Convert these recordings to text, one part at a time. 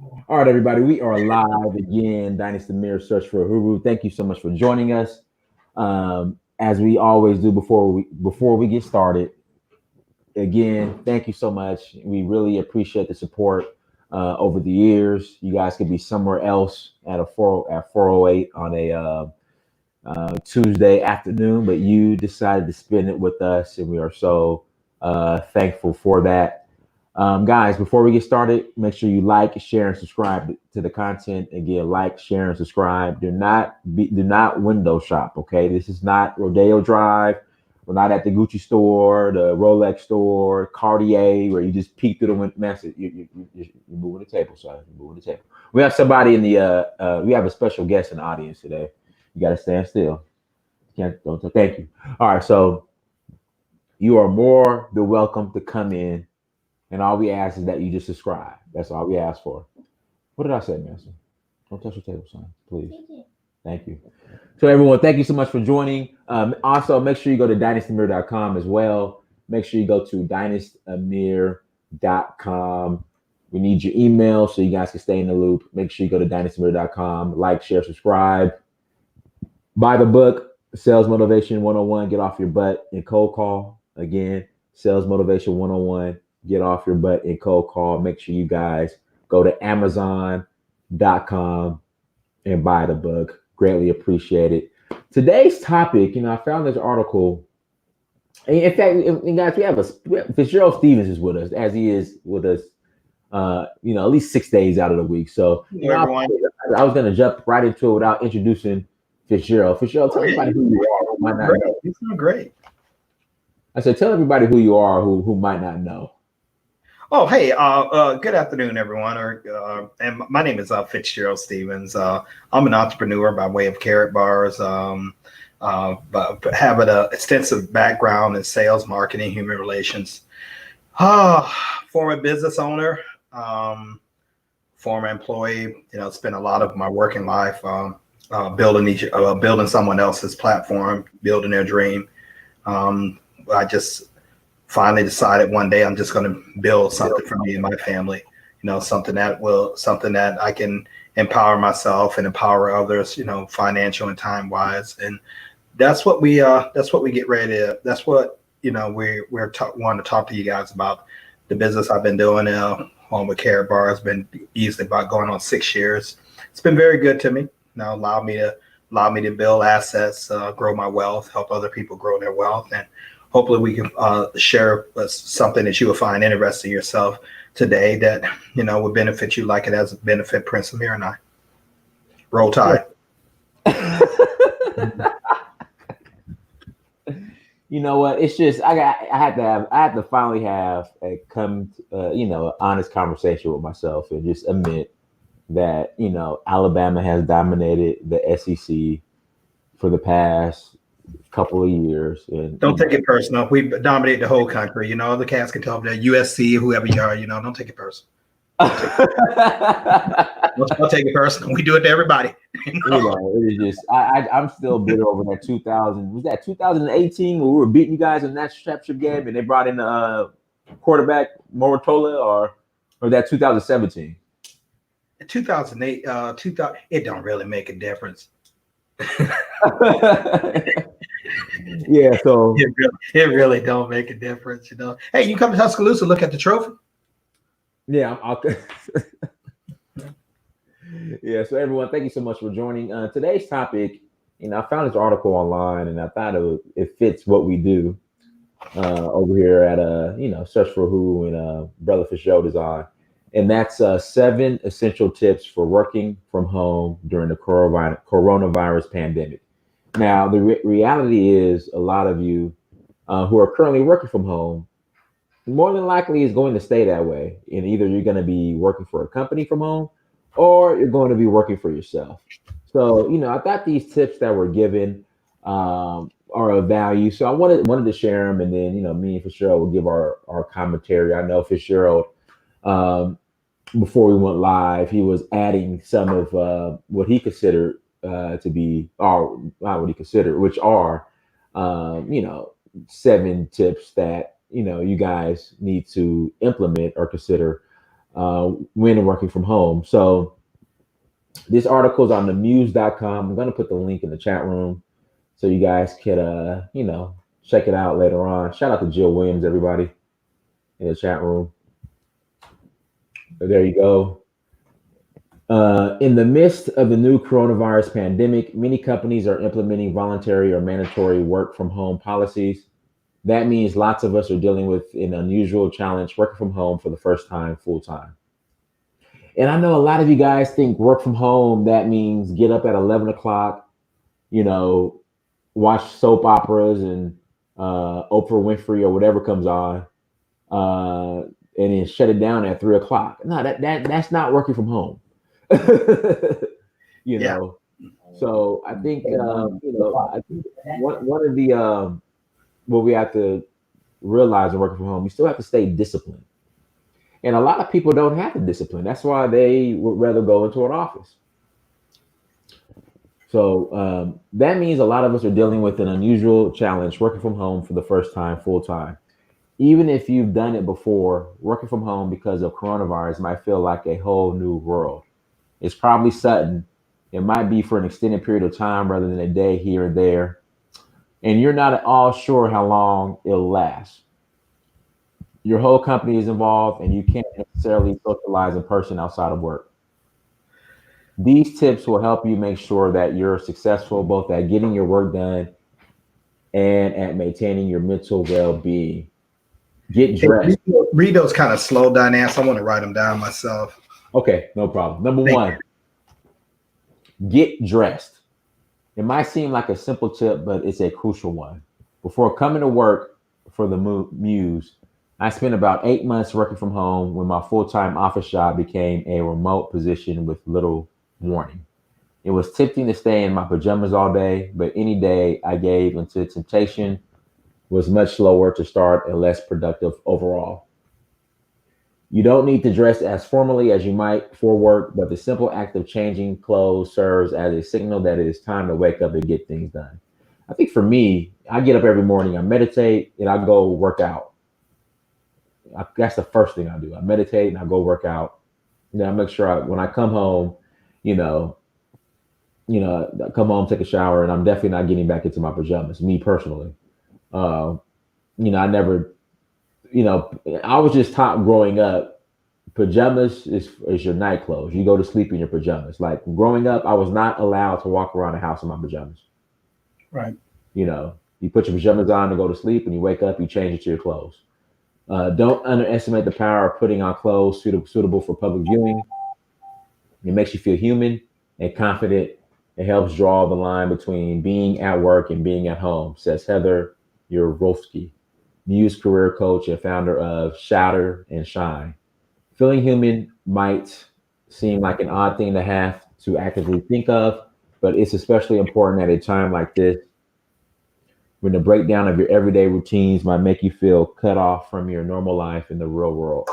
All right, everybody, we are live again. Dynasty Mirror Search for Huru. Thank you so much for joining us. As we always do before we get started, again, thank you so much. We really appreciate the support over the years. You guys could be somewhere else at 4:08 on a Tuesday afternoon, but you decided to spend it with us, and we are so thankful for that. Guys, before we get started, make sure you like, share, and subscribe to the content. Again, like, share, and subscribe. Do not window shop. Okay, this is not Rodeo Drive. We're not at the Gucci store, the Rolex store, Cartier, where you just peek through the window. Message. You're moving the table, son. You're moving the table. We have somebody in the. We have a special guest in the audience today. You got to stand still. Can't. Don't. Thank you. All right. So you are more than welcome to come in. And all we ask is that you just subscribe. That's all we ask for. What did I say, Master? Don't touch the table, son. Please. Thank you. So, everyone, thank you so much for joining. Also, make sure you go to dynastymirror.com as well. Make sure you go to dynastymirror.com. We need your email so you guys can stay in the loop. Make sure you go to dynastymirror.com. Like, share, subscribe. Buy the book, Sales Motivation 101, Get Off Your Butt and Cold Call. Again, Sales Motivation 101. Get off your butt and cold call. Make sure you guys go to Amazon.com and buy the book. Greatly appreciate it. Today's topic, I found this article. In fact, guys, we have Fitzgerald Stephens is with us, as he is with us, at least 6 days out of the week. So I was going to jump right into it without introducing Fitzgerald. Fitzgerald, tell everybody who you are. Who might not know. It's doing great. I said, tell everybody who you are, who might not know. Oh, hey, good afternoon, everyone. And my name is Fitzgerald Stephens. I'm an entrepreneur by way of Karatbars, but having an extensive background in sales, marketing, human relations. Former business owner, former employee. Spent a lot of my working life building someone else's platform, building their dream. I just finally decided one day I'm just going to build something for me and my family, something that I can empower myself and empower others, financial and time wise. And that's what we get ready to, that's what, we're wanting to talk to you guys about. The business I've been doing home with Karatbars has been easily about going on 6 years. It's been very good to me. Allow me to build assets, grow my wealth, help other people grow their wealth. And hopefully we can share something that you will find interesting yourself today that, would benefit you like it has benefit Prince Amir and I. Roll Tide. You know what? It's just I had to finally have a honest conversation with myself and just admit that, Alabama has dominated the SEC for the past couple of years. And don't take it personal. We dominate the whole country. The cats can tell that USC, whoever you are, don't take it personal. Don't take it personal. We do it to everybody. It is just I'm still bitter over that 2018 when we were beating you guys in that championship game and they brought in the quarterback Moratola or that 2017. 2008, 2000. It don't really make a difference. Yeah, so it really don't make a difference, Hey, you come to Tuscaloosa, look at the trophy. Yeah, yeah. So everyone, thank you so much for joining. Today's topic, I found this article online, and I thought it fits what we do over here at Search for Who and Brother Fitzgerald Design, and that's 7 essential tips for working from home during the coronavirus pandemic. Now, the reality is a lot of you who are currently working from home, more than likely is going to stay that way. And either you're going to be working for a company from home or you're going to be working for yourself. So, I thought these tips that were given are of value. So I wanted to share them. And then, me and Fitzgerald will give our commentary. I know Fitzgerald, before we went live, he was adding some of what he considered to be, or not what he considered, which are, 7 tips that, you guys need to implement or consider when working from home. So this article is on themuse.com. I'm going to put the link in the chat room so you guys could, check it out later on. Shout out to Jill Williams, everybody in the chat room. There you go. In the midst of the new coronavirus pandemic, many companies are implementing voluntary or mandatory work from home policies. That means lots of us are dealing with an unusual challenge working from home for the first time full time. And I know a lot of you guys think work from home, that means get up at 11 o'clock, you know, watch soap operas and Oprah Winfrey or whatever comes on, and then shut it down at 3 o'clock. No, that's not working from home. you Yeah. know, so I think I think one of the what we have to realize in working from home, you still have to stay disciplined. And a lot of people don't have the discipline. That's why they would rather go into an office. So that means a lot of us are dealing with an unusual challenge working from home for the first time full time. Even if you've done it before, working from home because of coronavirus might feel like a whole new world. It's probably sudden. It might be for an extended period of time rather than a day here and there. And you're not at all sure how long it'll last. Your whole company is involved and you can't necessarily socialize in person outside of work. These tips will help you make sure that you're successful both at getting your work done and at maintaining your mental well-being. Get Hey, dressed. read those kind of slow down answers. I want to write them down myself. Okay, no problem. Number Thank one, get dressed. It might seem like a simple tip, but it's a crucial one. Before coming to work for the Muse, I spent about 8 months working from home when my full-time office job became a remote position with little warning. It was tempting to stay in my pajamas all day, but any day I gave into temptation was much slower to start and less productive overall. You don't need to dress as formally as you might for work, but the simple act of changing clothes serves as a signal that it is time to wake up and get things done. I think for me, I get up every morning, I meditate, and I go work out. That's the first thing I do. I meditate and I go work out. Then I make sure when I come home, you know, I come home, take a shower, and I'm definitely not getting back into my pajamas. Me personally, uh, I never, I was just taught growing up. Pajamas is your night clothes. You go to sleep in your pajamas. Like growing up, I was not allowed to walk around the house in my pajamas. Right. You put your pajamas on to go to sleep, and you wake up, you change into your clothes. Don't underestimate the power of putting on clothes suitable for public viewing. It makes you feel human and confident. It helps draw the line between being at work and being at home, says Heather Urofsky, Muse career coach and founder of Shatter and Shine. Feeling human might seem like an odd thing to have to actively think of, but it's especially important at a time like this when the breakdown of your everyday routines might make you feel cut off from your normal life in the real world.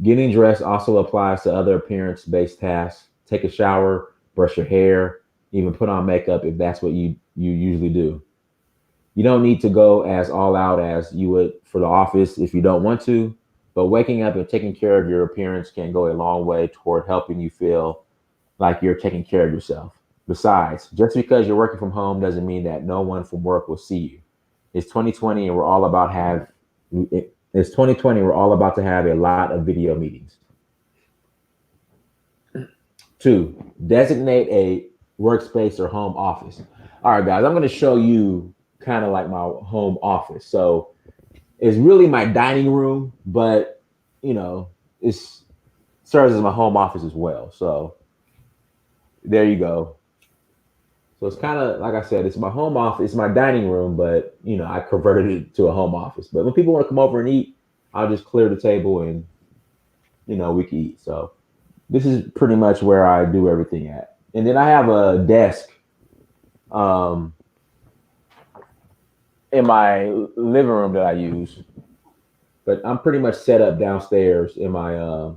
Getting dressed also applies to other appearance based tasks. Take a shower, brush your hair, even put on makeup if that's what you usually do. You don't need to go as all out as you would for the office if you don't want to, but waking up and taking care of your appearance can go a long way toward helping you feel like you're taking care of yourself. Besides, just because you're working from home doesn't mean that no one from work will see you. It's 2020 and we're all about it's 2020. We're all about to have a lot of video meetings. 2, designate a workspace or home office. All right, guys, I'm going to show you kind of like my home office. So it's really my dining room, but it's serves as my home office as well. So there you go. So it's kind of like I said, it's my home office, it's my dining room, but I converted it to a home office. But when people want to come over and eat, I'll just clear the table and we can eat. So this is pretty much where I do everything at. And then I have a desk in my living room that I use, but I'm pretty much set up downstairs in my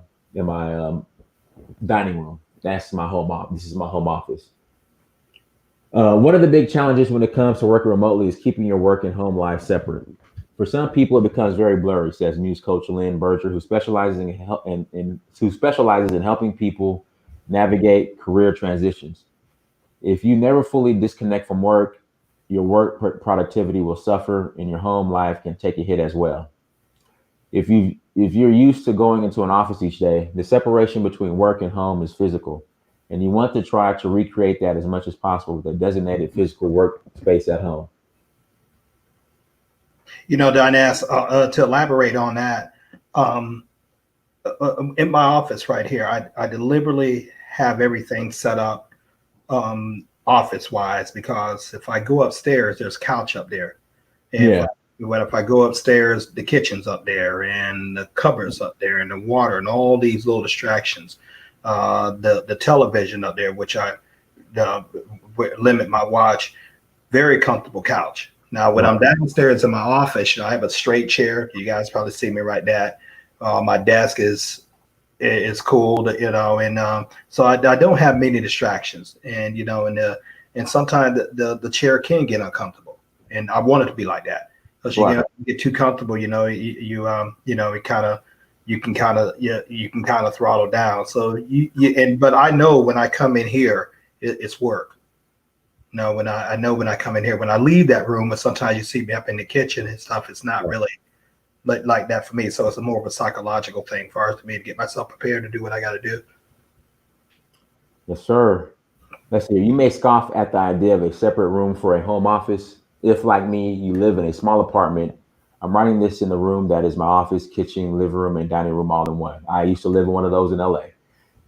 dining room. That's my home office. This is my home office. One of the big challenges when it comes to working remotely is keeping your work and home life separate. For some people, it becomes very blurry, says Muse coach Lynn Berger, who specializes in helping people navigate career transitions. If you never fully disconnect from work, your productivity will suffer, and your home life can take a hit as well. If you're used to going into an office each day, the separation between work and home is physical, and you want to try to recreate that as much as possible with a designated physical workspace at home. Dinas, to elaborate on that, um, in my office right here, I deliberately have everything set up office wise, because if I go upstairs, there's couch up there. If Yeah, if I go upstairs, the kitchen's up there and the cupboards up there and the water and all these little distractions. The television up there, which I uh, limit my watch. Very comfortable couch. Now, when I'm right. downstairs in my office, I have a straight chair. You guys probably see me right there. My desk is cool, and so I don't have many distractions. And and sometimes the chair can get uncomfortable, and I want it to be like that, because Right. get too comfortable, it kind of you can kind of throttle down. So but I know when I come in here, it's work. No, I know when I come in here, when I leave that room, and sometimes you see me up in the kitchen and stuff, it's not Right. really like that for me. So it's more of a psychological thing for us, to me, to get myself prepared to do what I got to do. Yes, sir. Let's see. You may scoff at the idea of a separate room for a home office. If, like me, you live in a small apartment, I'm writing this in the room that is my office, kitchen, living room, and dining room all in one. I used to live in one of those in LA.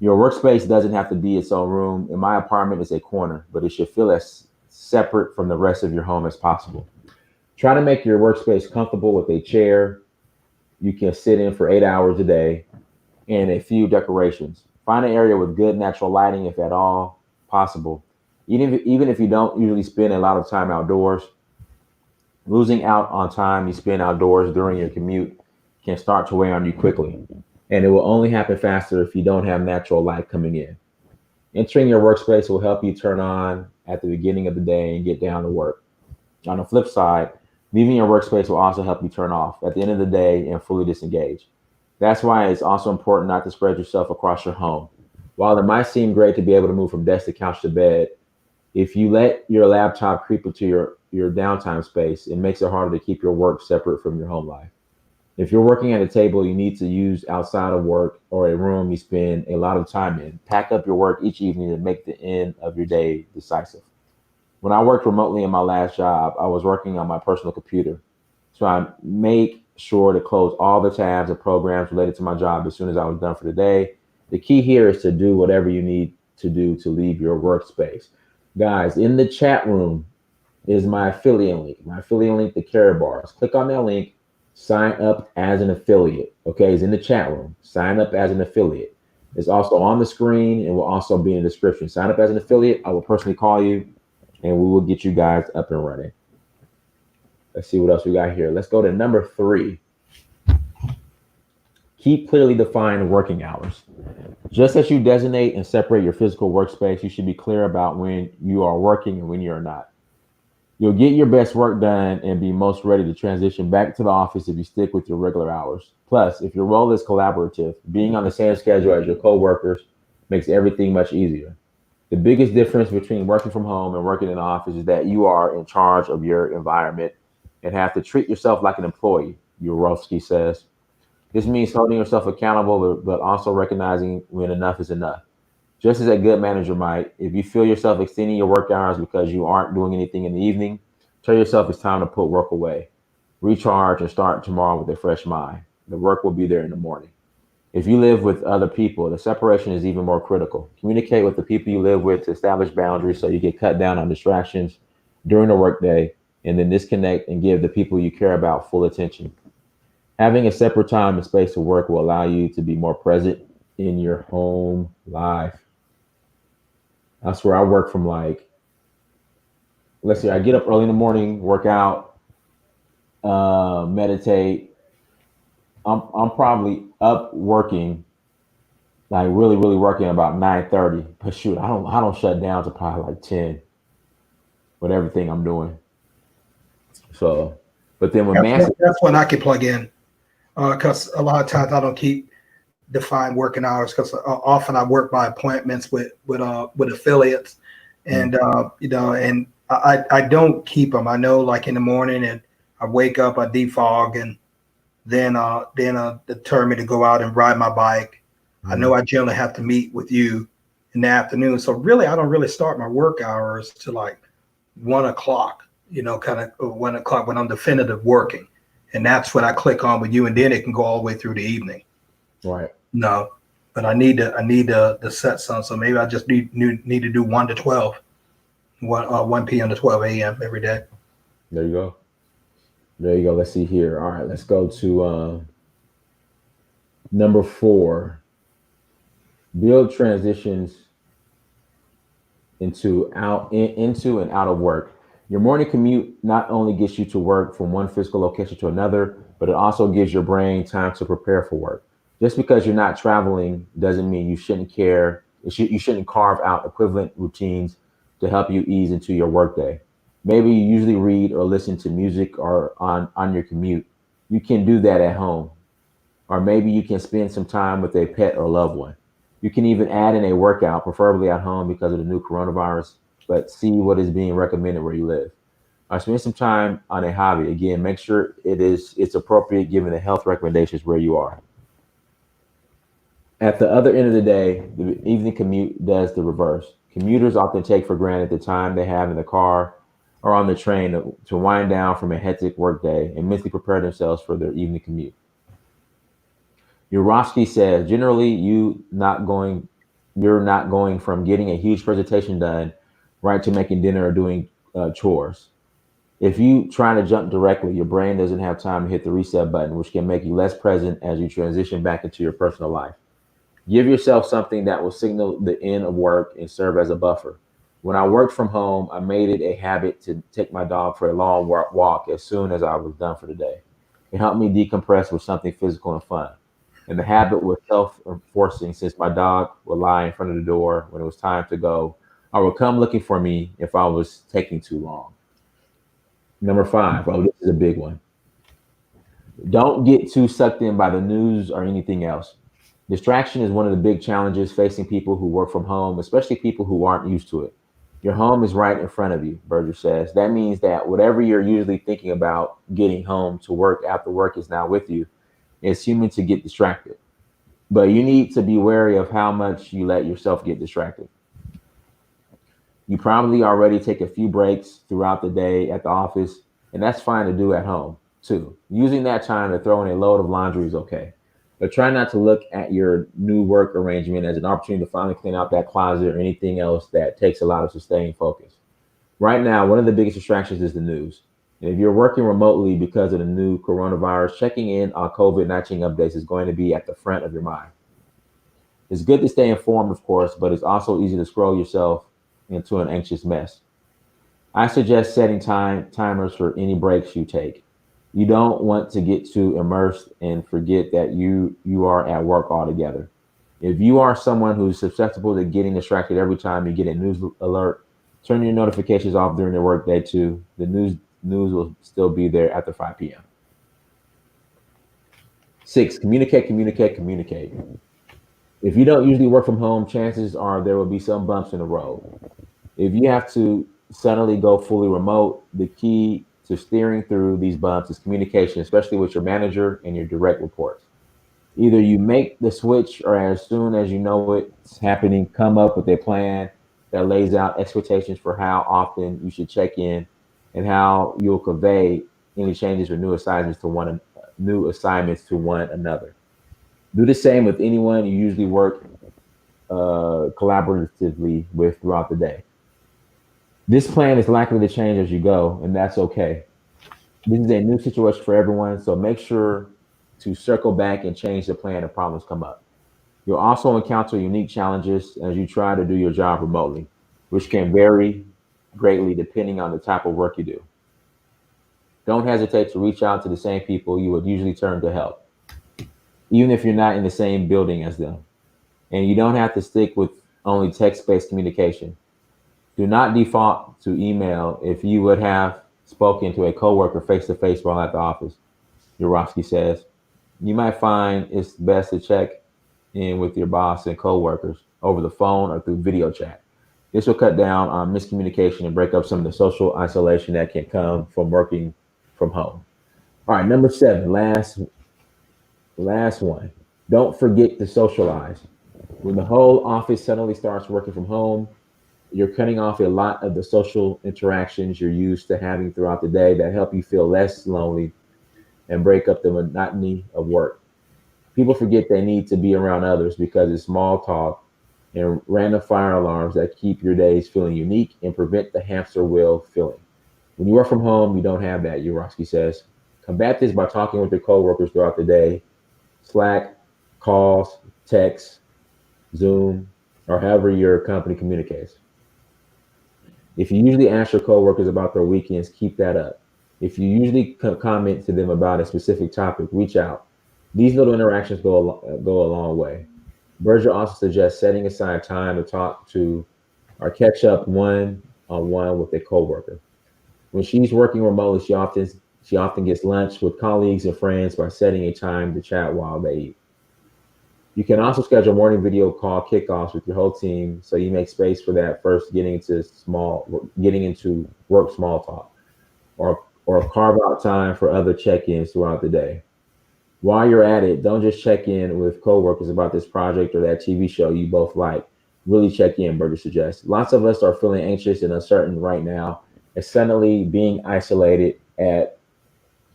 Your workspace doesn't have to be its own room. In my apartment, it's a corner, but it should feel as separate from the rest of your home as possible. Try to make your workspace comfortable with a chair you can sit in for 8 hours a day and a few decorations. Find an area with good natural lighting, if at all possible. Even if you don't usually spend a lot of time outdoors, losing out on time you spend outdoors during your commute can start to weigh on you quickly. And it will only happen faster if you don't have natural light coming in. Entering your workspace will help you turn on at the beginning of the day and get down to work. On the flip side, leaving your workspace will also help you turn off at the end of the day and fully disengage. That's why it's also important not to spread yourself across your home. While it might seem great to be able to move from desk to couch to bed, if you let your laptop creep into your downtime space, it makes it harder to keep your work separate from your home life. If you're working at a table you need to use outside of work or a room you spend a lot of time in, pack up your work each evening to make the end of your day decisive. When I worked remotely in my last job, I was working on my personal computer. So I make sure to close all the tabs and programs related to my job as soon as I was done for the day. The key here is to do whatever you need to do to leave your workspace. Guys, in the chat room is my affiliate link. My affiliate link to Karatbars. Click on that link, sign up as an affiliate. Okay, it's in the chat room. Sign up as an affiliate. It's also on the screen and will also be in the description. Sign up as an affiliate. I will personally call you and we will get you guys up and running. Let's see what else we got here. Let's go to number 3. Keep clearly defined working hours. Just as you designate and separate your physical workspace, you should be clear about when you are working and when you're not. You'll get your best work done and be most ready to transition back to the office if you stick with your regular hours. Plus, if your role is collaborative, being on the same schedule as your coworkers makes everything much easier. The biggest difference between working from home and working in the office is that you are in charge of your environment and have to treat yourself like an employee, Urowski says. This means holding yourself accountable, but also recognizing when enough is enough. Just as a good manager might, if you feel yourself extending your work hours because you aren't doing anything in the evening, tell yourself it's time to put work away. Recharge and start tomorrow with a fresh mind. The work will be there in the morning. If you live with other people, the separation is even more critical. Communicate with the people you live with to establish boundaries so you can cut down on distractions during the workday and then disconnect and give the people you care about full attention. Having a separate time and space to work will allow you to be more present in your home life. That's where I work from, like, let's see, I get up early in the morning, work out, meditate. I'm probably up working, like really working about 9:30. But shoot, I don't shut down to probably like 10 with everything I'm doing. So, But then when massive, That's when I can plug in, because a lot of times I don't keep defined working hours, because often I work by appointments with affiliates, and and I don't keep them. I know, like in the morning, and I wake up, I defog, and then determine to go out and ride my bike. I know I generally have to meet with you in the afternoon, so really I don't really start my work hours till like 1 o'clock. Kind of 1 o'clock when I'm definitive working, and that's when I click on with you, and then it can go all the way through the evening. right. No, but I need to set some. So maybe I just need to do 1 to 12, 1 p.m. to 12 a.m. every day. There you go. There you go. Let's see here. All right, let's go to number 4. Build transitions into and out of work. Your morning commute not only gets you to work from one physical location to another, but it also gives your brain time to prepare for work. Just because you're not traveling doesn't mean you shouldn't care. You shouldn't carve out equivalent routines to help you ease into your workday. Maybe you usually read or listen to music or on your commute. You can do that at home. Or maybe you can spend some time with a pet or loved one. You can even add in a workout, preferably at home because of the new coronavirus, but see what is being recommended where you live. Or spend some time on a hobby. Again, make sure it's appropriate given the health recommendations where you are. At the other end of the day, the evening commute does the reverse. Commuters often take for granted the time they have in the car or on the train to wind down from a hectic workday and mentally prepare themselves for their evening commute. Urofsky says, generally, you're not going from getting a huge presentation done right to making dinner or doing chores. If you try to jump directly, your brain doesn't have time to hit the reset button, which can make you less present as you transition back into your personal life. Give yourself something that will signal the end of work and serve as a buffer. When I worked from home, I made it a habit to take my dog for a long walk as soon as I was done for the day. It helped me decompress with something physical and fun. And the habit was self-enforcing since my dog would lie in front of the door when it was time to go, or would come looking for me if I was taking too long. Number 5, oh, this is a big one. Don't get too sucked in by the news or anything else. Distraction is one of the big challenges facing people who work from home, especially people who aren't used to it. Your home is right in front of you, Berger says. That means that whatever you're usually thinking about getting home to work after work is now with you. It's human to get distracted, but you need to be wary of how much you let yourself get distracted. You probably already take a few breaks throughout the day at the office, and that's fine to do at home too. Using that time to throw in a load of laundry is okay, but try not to look at your new work arrangement as an opportunity to finally clean out that closet or anything else that takes a lot of sustained focus. Right now, one of the biggest distractions is the news. And if you're working remotely because of the new coronavirus, checking in on COVID-19 updates is going to be at the front of your mind. It's good to stay informed, of course, but it's also easy to scroll yourself into an anxious mess. I suggest setting timers for any breaks you take. You don't want to get too immersed and forget that you are at work altogether. If you are someone who's susceptible to getting distracted every time you get a news alert, turn your notifications off during the workday too. The news will still be there after 5 p.m. 6, communicate, communicate, communicate. If you don't usually work from home, chances are there will be some bumps in the road. If you have to suddenly go fully remote, the key to steering through these bumps is communication, especially with your manager and your direct reports. Either you make the switch or as soon as you know it's happening, come up with a plan that lays out expectations for how often you should check in and how you'll convey any changes or new assignments to one another. Do the same with anyone you usually work collaboratively with throughout the day. This plan is likely to change as you go, and that's okay. This is a new situation for everyone, so make sure to circle back and change the plan if problems come up. You'll also encounter unique challenges as you try to do your job remotely, which can vary greatly depending on the type of work you do. Don't hesitate to reach out to the same people you would usually turn to help, even if you're not in the same building as them. And you don't have to stick with only text based communication. Do not default to email if you would have spoken to a coworker face to face while at the office. Urofsky says, you might find it's best to check in with your boss and coworkers over the phone or through video chat. This will cut down on miscommunication and break up some of the social isolation that can come from working from home. All right, number 7, last one. Don't forget to socialize. When the whole office suddenly starts working from home, you're cutting off a lot of the social interactions you're used to having throughout the day that help you feel less lonely and break up the monotony of work. People forget they need to be around others because it's small talk and random fire alarms that keep your days feeling unique and prevent the hamster wheel feeling. When you work from home, you don't have that, Urofsky says. Combat this by talking with your coworkers throughout the day, Slack, calls, texts, Zoom, or however your company communicates. If you usually ask your coworkers about their weekends, keep that up. If you usually comment to them about a specific topic, reach out. These little interactions go a long way. Berger also suggests setting aside time to talk to or catch up one-on-one with a coworker. When she's working remotely, she often gets lunch with colleagues and friends by setting a time to chat while they eat. You can also schedule morning video call kickoffs with your whole team so you make space for that first getting into work small talk or carve out time for other check-ins throughout the day. While you're at it, don't just check in with coworkers about this project or that TV show you both like. Really check in, Berger suggests. Lots of us are feeling anxious and uncertain right now, and suddenly being isolated at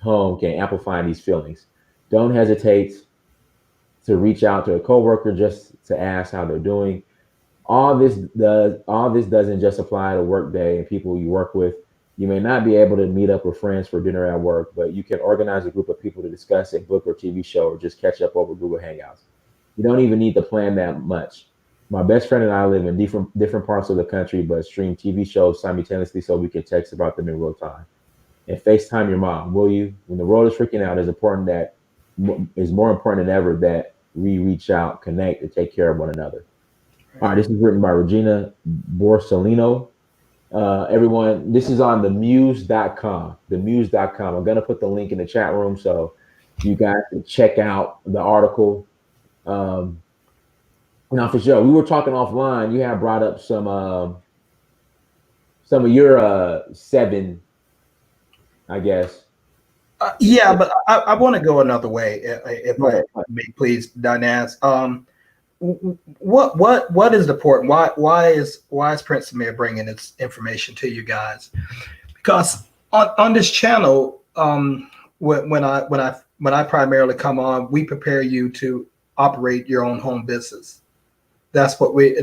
home can amplify these feelings. Don't hesitate to reach out to a coworker just to ask how they're doing. All this doesn't just apply to work day and people you work with. You may not be able to meet up with friends for dinner at work, but you can organize a group of people to discuss a book or TV show or just catch up over Google Hangouts. You don't even need to plan that much. My best friend and I live in different parts of the country, but stream TV shows simultaneously so we can text about them in real time. And FaceTime your mom, will you? When the world is freaking out, it's more important than ever that we reach out, connect, and take care of one another. All right, this is written by Regina Borsellino. Everyone, this is on themuse.com. Themuse.com. I'm going to put the link in the chat room so you guys can check out the article. Now, for sure, we were talking offline. You have brought up some of your 7, I guess. Yeah, but I want to go another way, if I may, please, Dinaz. What is important? Why is Prince Amir bringing this information to you guys? Because on this channel, when I primarily come on, we prepare you to operate your own home business. That's what we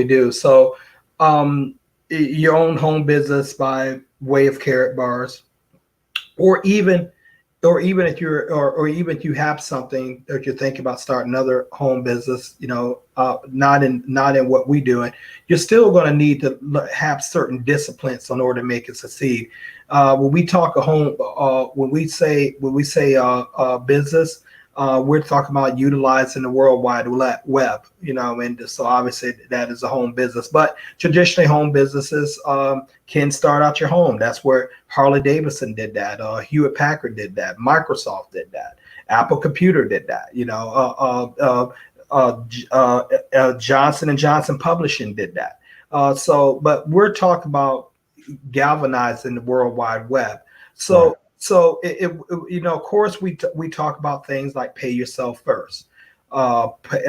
do. So, your own home business by way of Karatbars, or even if you have something that you're thinking about starting another home business, not in what we do, you're still going to need to have certain disciplines in order to make it succeed. When we talk a home, when we say business, we're talking about utilizing the World Wide Web, and so obviously that is a home business. But traditionally, home businesses can start out your home. That's where Harley Davidson did that. Hewlett Packard did that. Microsoft did that. Apple Computer did that. Johnson and Johnson Publishing did that. But we're talking about galvanizing the World Wide Web. So. Right. So, of course, we talk about things like pay yourself first, put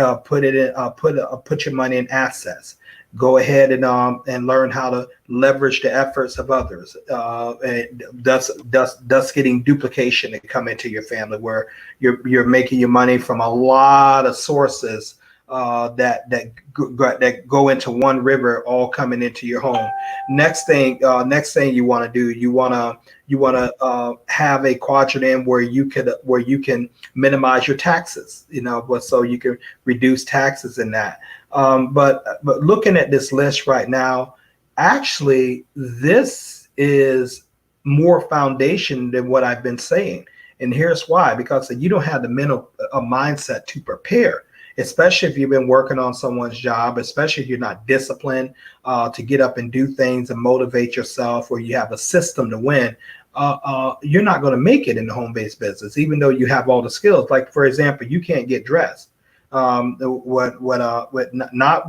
your money in assets, go ahead and learn how to leverage the efforts of others, and thus getting duplication to come into your family where you're making your money from a lot of sources that go into one river, all coming into your home. Next thing you want to do, you want to have a quadrant where you can minimize your taxes, but so you can reduce taxes in that. But looking at this list right now, actually, this is more foundation than what I've been saying, and here's why: because you don't have the mental mindset to prepare. especially if you've been working on someone's job, especially if you're not disciplined to get up and do things and motivate yourself, or you have a system to win. You're not going to make it in the home-based business, even though you have all the skills. Like, for example, you can't get dressed. Not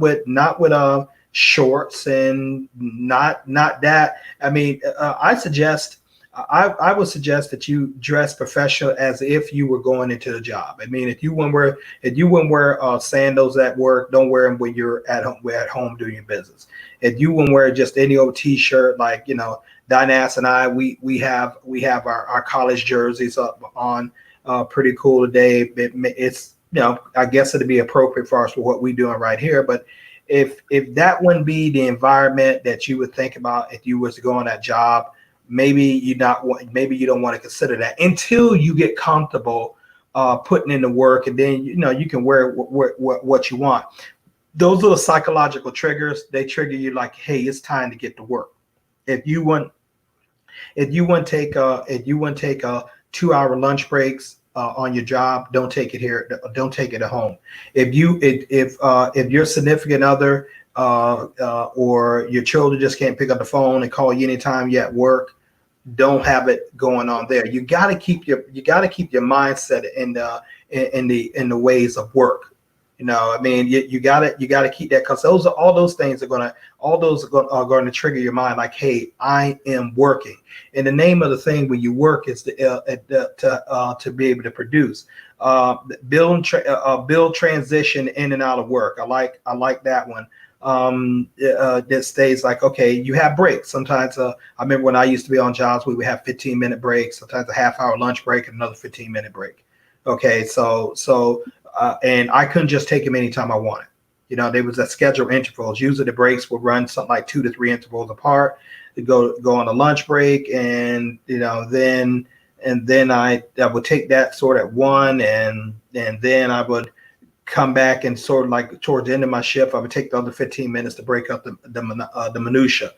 with shorts, and not that. I mean, I would suggest that you dress professional as if you were going into the job. I mean, if you wouldn't wear sandals at work, don't wear them when you're at home doing your business. If you wouldn't wear just any old t-shirt, like, Dynas and I, we have our college jerseys up on, pretty cool today. It's, I guess it'd be appropriate for us for what we're doing right here. But if that wouldn't be the environment that you would think about if you was to go on that job, maybe you don't want to consider that until you get comfortable putting in the work, and then you can wear what you want. Those little psychological triggers, they trigger you like, hey, it's time to get to work. If you want take a 2-hour lunch breaks on your job, don't take it here. Don't take it at home. If your significant other or your children just can't pick up the phone and call you anytime you're at work, don't have it going on there. You got to keep your mindset in the ways of work. I mean, you got to keep that, because all those things are going to trigger your mind like, hey, I am working. And the name of the thing when you work is to be able to produce, build transition in and out of work. I like that one. That stays like, okay, you have breaks. Sometimes I remember when I used to be on jobs, we would have 15-minute breaks, sometimes a half-hour lunch break and another 15-minute break. Okay, so and I couldn't just take them anytime I wanted. There was a scheduled intervals. Usually the breaks would run something like 2 to 3 intervals apart to go on a lunch break, and then I would take that sort at 1, and then I would come back and sort of like towards the end of my shift, I would take the other 15 minutes to break up the minutia.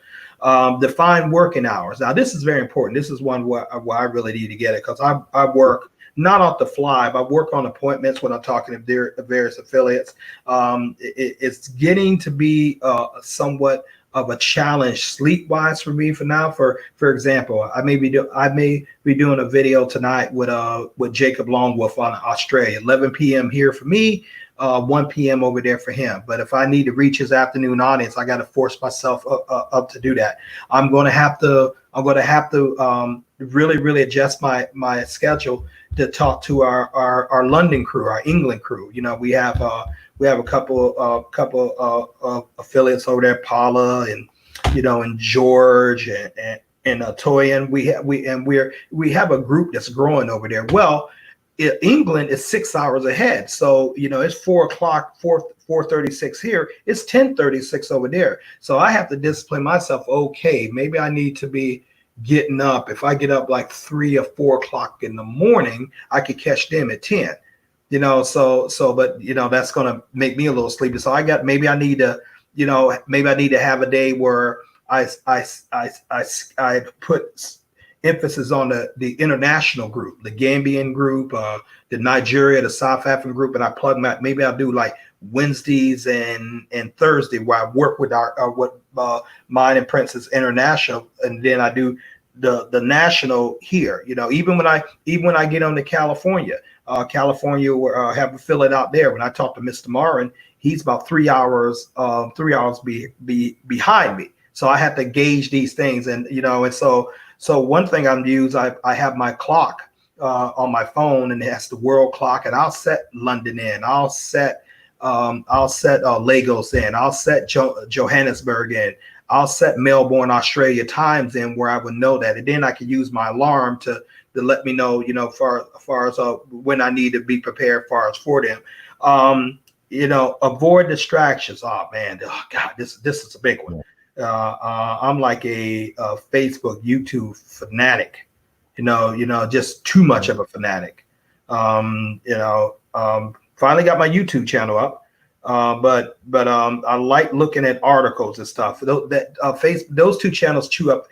Define working hours. Now, this is very important. This is one where I really need to get it, because I work not off the fly, but I work on appointments when I'm talking to various affiliates. It's getting to be somewhat of a challenge sleep-wise for me for now. For example, I may be doing a video tonight with Jacob Longwolf on Australia, 11 p.m. here for me, 1 p.m. over there for him. But if I need to reach his afternoon audience, I got to force myself up to do that. I'm going to have to really adjust my schedule to talk to our London crew, our England crew. We have a couple of affiliates over there, Paula and George and Toyin. We have a group that's growing over there. Well, England is 6 hours ahead, so it's 4 o'clock, 4:36 here. It's 10:36 over there. So I have to discipline myself. Okay, maybe I need to be getting up. If I get up like 3 or 4 o'clock in the morning, I could catch them at 10. But that's gonna make me a little sleepy. So maybe I need to have a day where I put emphasis on the international group, the Gambian group, the Nigeria, the South African group, and I plug that. Maybe I'll do like Wednesdays and Thursday where I work with Mine and Princess International, and then I do the national here. Even when I get on to California, will have a affiliate out there. When I talk to Mr. Marin, he's about 3 hours behind me. So I have to gauge these things, and so one thing I'm use, I have my clock on my phone, and it has the world clock, and I'll set London in, I'll set Lagos in, I'll set Johannesburg in, I'll set Melbourne, Australia times in, where I would know that, and then I can use my alarm to let me know, far as when I need to be prepared for them. Avoid distractions. Oh man, God, this is a big one. I'm like a Facebook, YouTube fanatic, just too much of a fanatic. Finally got my YouTube channel up, but I like looking at articles and stuff. Those two channels chew up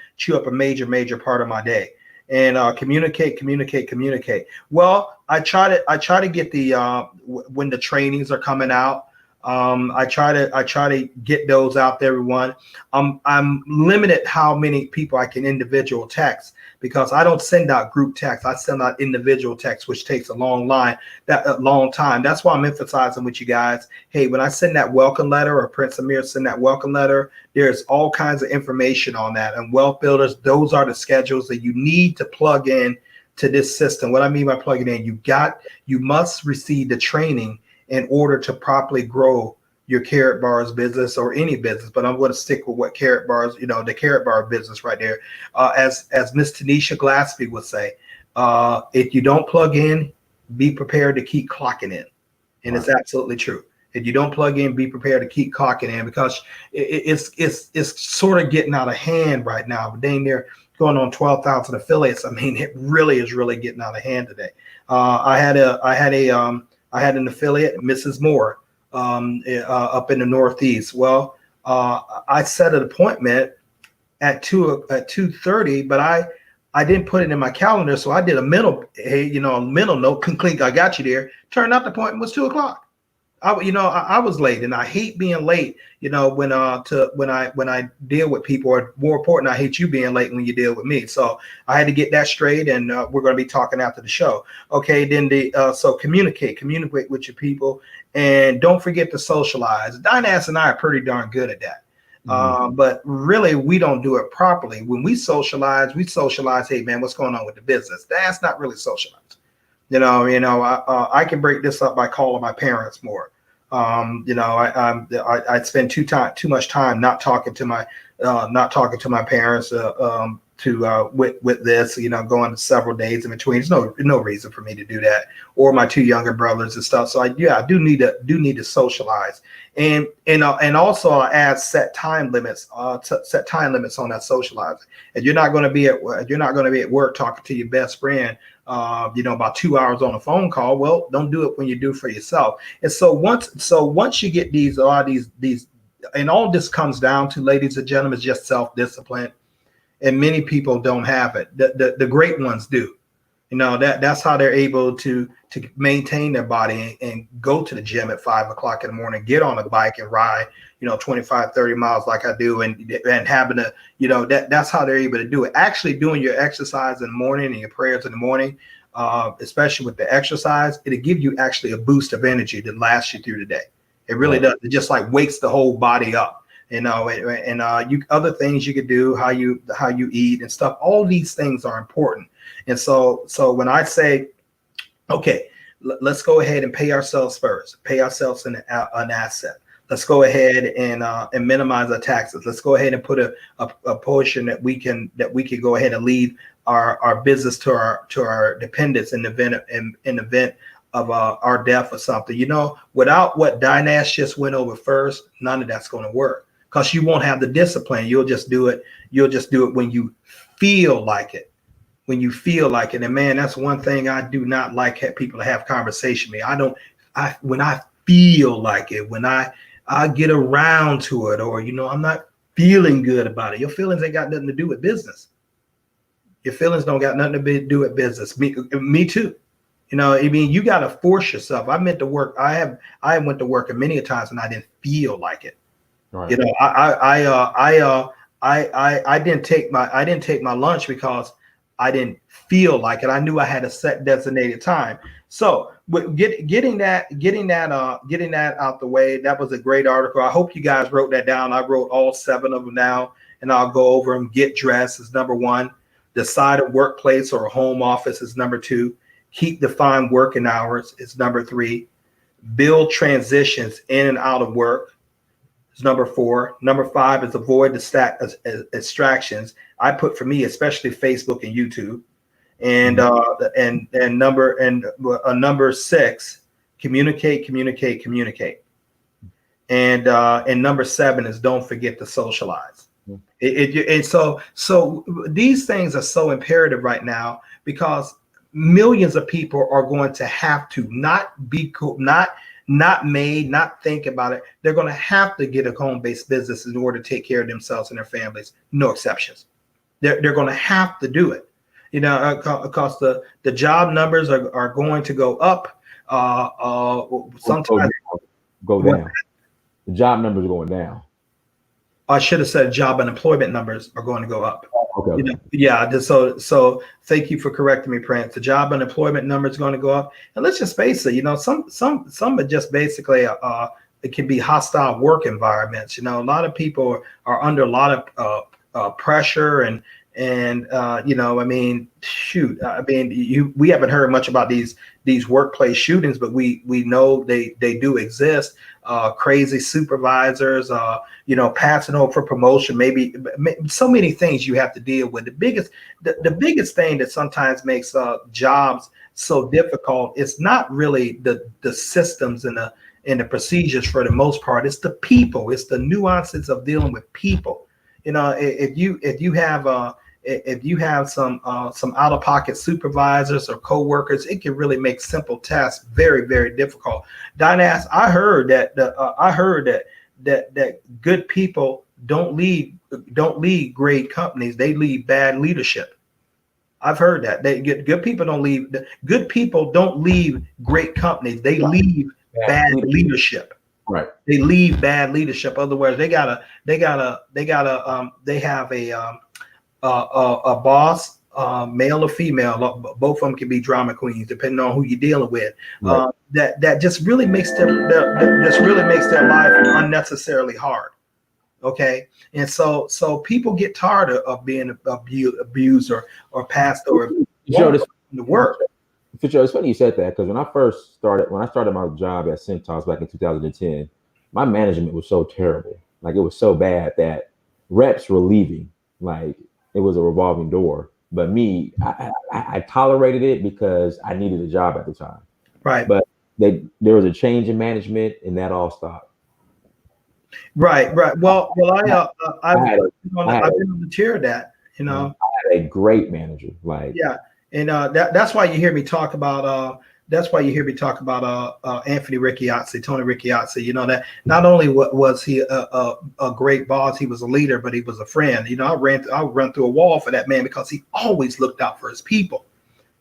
a major part of my day. and communicate. Well, I try to get the when the trainings are coming out. I try to get those out to everyone. I'm limited how many people I can individual text, because I don't send out group text. I send out individual text, which takes a long time. That's why I'm emphasizing with you guys. Hey, when I send that welcome letter, or Prince Amir send that welcome letter, there's all kinds of information on that. And Wealth Builders, those are the schedules that you need to plug in to this system. What I mean by plugging in, you must receive the training in order to properly grow your Karatbars business, or any business. But I'm going to stick with what Karatbars, the Karatbar business right there. As Miss Tanisha Glaspie would say, if you don't plug in, be prepared to keep clocking in. And It's absolutely true. If you don't plug in, be prepared to keep clocking in, because it's sort of getting out of hand right now. But dang, they're going on 12,000 affiliates. I mean, it really is getting out of hand today. I had an affiliate, Mrs. Moore, up in the Northeast. Well, I set an appointment at 2:30, but I didn't put it in my calendar, so I did a mental note. Clink, I got you there. Turned out the appointment was 2:00. I was late, and I hate being late. When I deal with people, or more important, I hate you being late when you deal with me. So I had to get that straight, and we're going to be talking after the show. Okay, then so communicate with your people, and don't forget to socialize. Dynas and I are pretty darn good at that. But really, we don't do it properly. When we socialize, hey man, what's going on with the business? That's not really socialized. I can break this up by calling my parents more. I spend too much time not talking to my parents with this, going several days in between. There's no reason for me to do that, or my two younger brothers and stuff. So I do need to socialize, and also I add set time limits on that socializing. And you're not going to be at work talking to your best friend about 2 hours on a phone call. Well, don't do it when you do for yourself. And so once you get these, and all this comes down to, ladies and gentlemen, is just self-discipline. And many people don't have it. The great ones do. That's how they're able to maintain their body and go to the gym at 5 o'clock in the morning, get on a bike and ride, 25, 30 miles like I do, and having that's how they're able to do it. Actually doing your exercise in the morning and your prayers in the morning, especially with the exercise, it'll give you actually a boost of energy that lasts you through the day. It really does. It just like wakes the whole body up. And other things you could do, how you eat and stuff. All these things are important. And so when I say, okay, let's go ahead and pay ourselves first, pay ourselves an asset. Let's go ahead and minimize our taxes. Let's go ahead and put a portion that we can go ahead and leave our business to our dependents in the event of our death or something. Without what Dynas just went over first, none of that's going to work, because you won't have the discipline. You'll just do it when you feel like it. When you feel like it. And man, that's one thing I do not like people to have conversation with me. When I feel like it, when I get around to it, or I'm not feeling good about it. Your feelings ain't got nothing to do with business. Your feelings don't got nothing to do with business. Me too. You got to force yourself. I went to work many times and I didn't feel like it. Right. I didn't take my lunch because I didn't feel like it. I knew I had a set designated time. So getting that out the way, that was a great article. I hope you guys wrote that down. I wrote all 7 of them down, and I'll go over them. Get dressed is number 1. Decide a workplace or a home office is number 2. Keep defined working hours is number 3. Build transitions in and out of work is number 4. Number 5 is avoid distractions. I put, for me, especially Facebook and YouTube. And number 6, communicate. And number 7 is don't forget to socialize. And so these things are so imperative right now, because millions of people are going to have to not think about it. They're going to have to get a home-based business in order to take care of themselves and their families. No exceptions. They're going to have to do it. because the job numbers are going to go up. Sometimes go down. The job numbers are going down. I should have said job unemployment numbers are going to go up. Okay. Yeah. So thank you for correcting me, Prince. The job unemployment numbers are going to go up, and let's just face it. Some are just basically it can be hostile work environments. A lot of people are under a lot of pressure and we haven't heard much about these workplace shootings, but we know they do exist. Crazy supervisors, passing over for promotion, maybe so many things you have to deal with. The biggest thing that sometimes makes jobs so difficult is not really the systems and the procedures for the most part. It's the people. It's the nuances of dealing with people. If you have some out-of-pocket supervisors or co-workers, it can really make simple tasks very, very difficult. Dynas, I heard that good people don't lead great companies. They lead bad leadership. I've heard that good people don't lead. Good people don't lead great companies. They leave bad leadership. Right. They leave bad leadership. Otherwise, they have a boss, male or female. Both of them can be drama queens, depending on who you're dealing with. Right. That just really makes their life unnecessarily hard. Okay, and so people get tired of being abused or passed or the work. It's funny you said that, because when I started my job at Cintas back in 2010, my management was so terrible. Like, it was so bad that reps were leaving. Like, it was a revolving door. But me, I tolerated it because I needed a job at the time. Right. But there was a change in management, and that all stopped. Right. Well, I've been on the chair of that. I had a great manager. Like, yeah. And that's why you hear me talk about Anthony Ricciozzi, Tony Ricciozzi. That not only was he a great boss, he was a leader, but he was a friend. I run through a wall for that man because he always looked out for his people.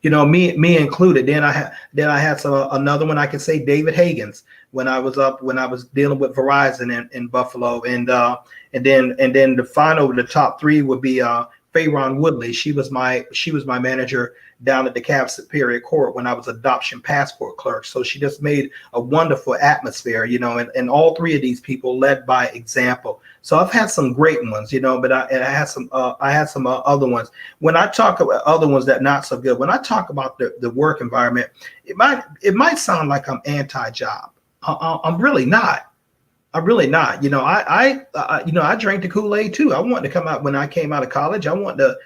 Me included. Then I had another one I can say, David Hagens, when I was dealing with Verizon in Buffalo, and then the top three would be Fayron Woodley. She was my manager down at the DeKalb Superior Court when I was adoption passport clerk. So she just made a wonderful atmosphere, and all three of these people led by example. So I've had some great ones, but I had some other ones. When I talk about other ones that not so good, when I talk about the work environment, it might sound like I'm anti-job. I'm really not. I'm really not. I drank the Kool-Aid too. I wanted to come out when I came out of college. I wanted to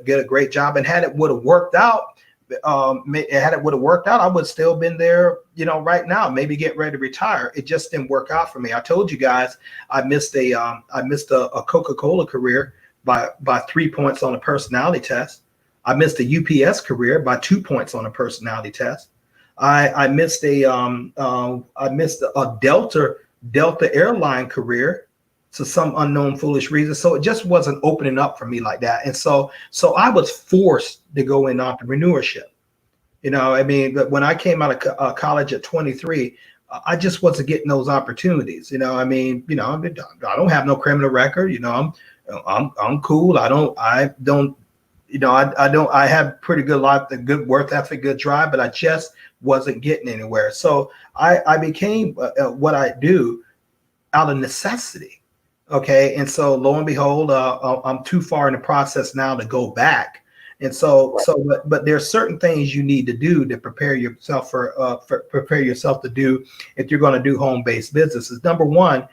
get a great job, and had it would have worked out, I would still been there, right now, maybe getting ready to retire. It just didn't work out for me. I told you guys I missed a Coca-Cola career by 3 points on a personality test. I missed a UPS career by 2 points on a personality test. I missed a Delta airline career to some unknown foolish reason. So it just wasn't opening up for me like that. And so I was forced to go in entrepreneurship. But when I came out of college at 23, I just wasn't getting those opportunities. I don't have no criminal record. I'm cool. I have pretty good life, a good work ethic, good drive, but I just wasn't getting anywhere. So I became what I do out of necessity. Okay. And so lo and behold, I'm too far in the process now to go back. And but there's certain things you need to do to prepare yourself to do if you're going to do home-based businesses. Number one,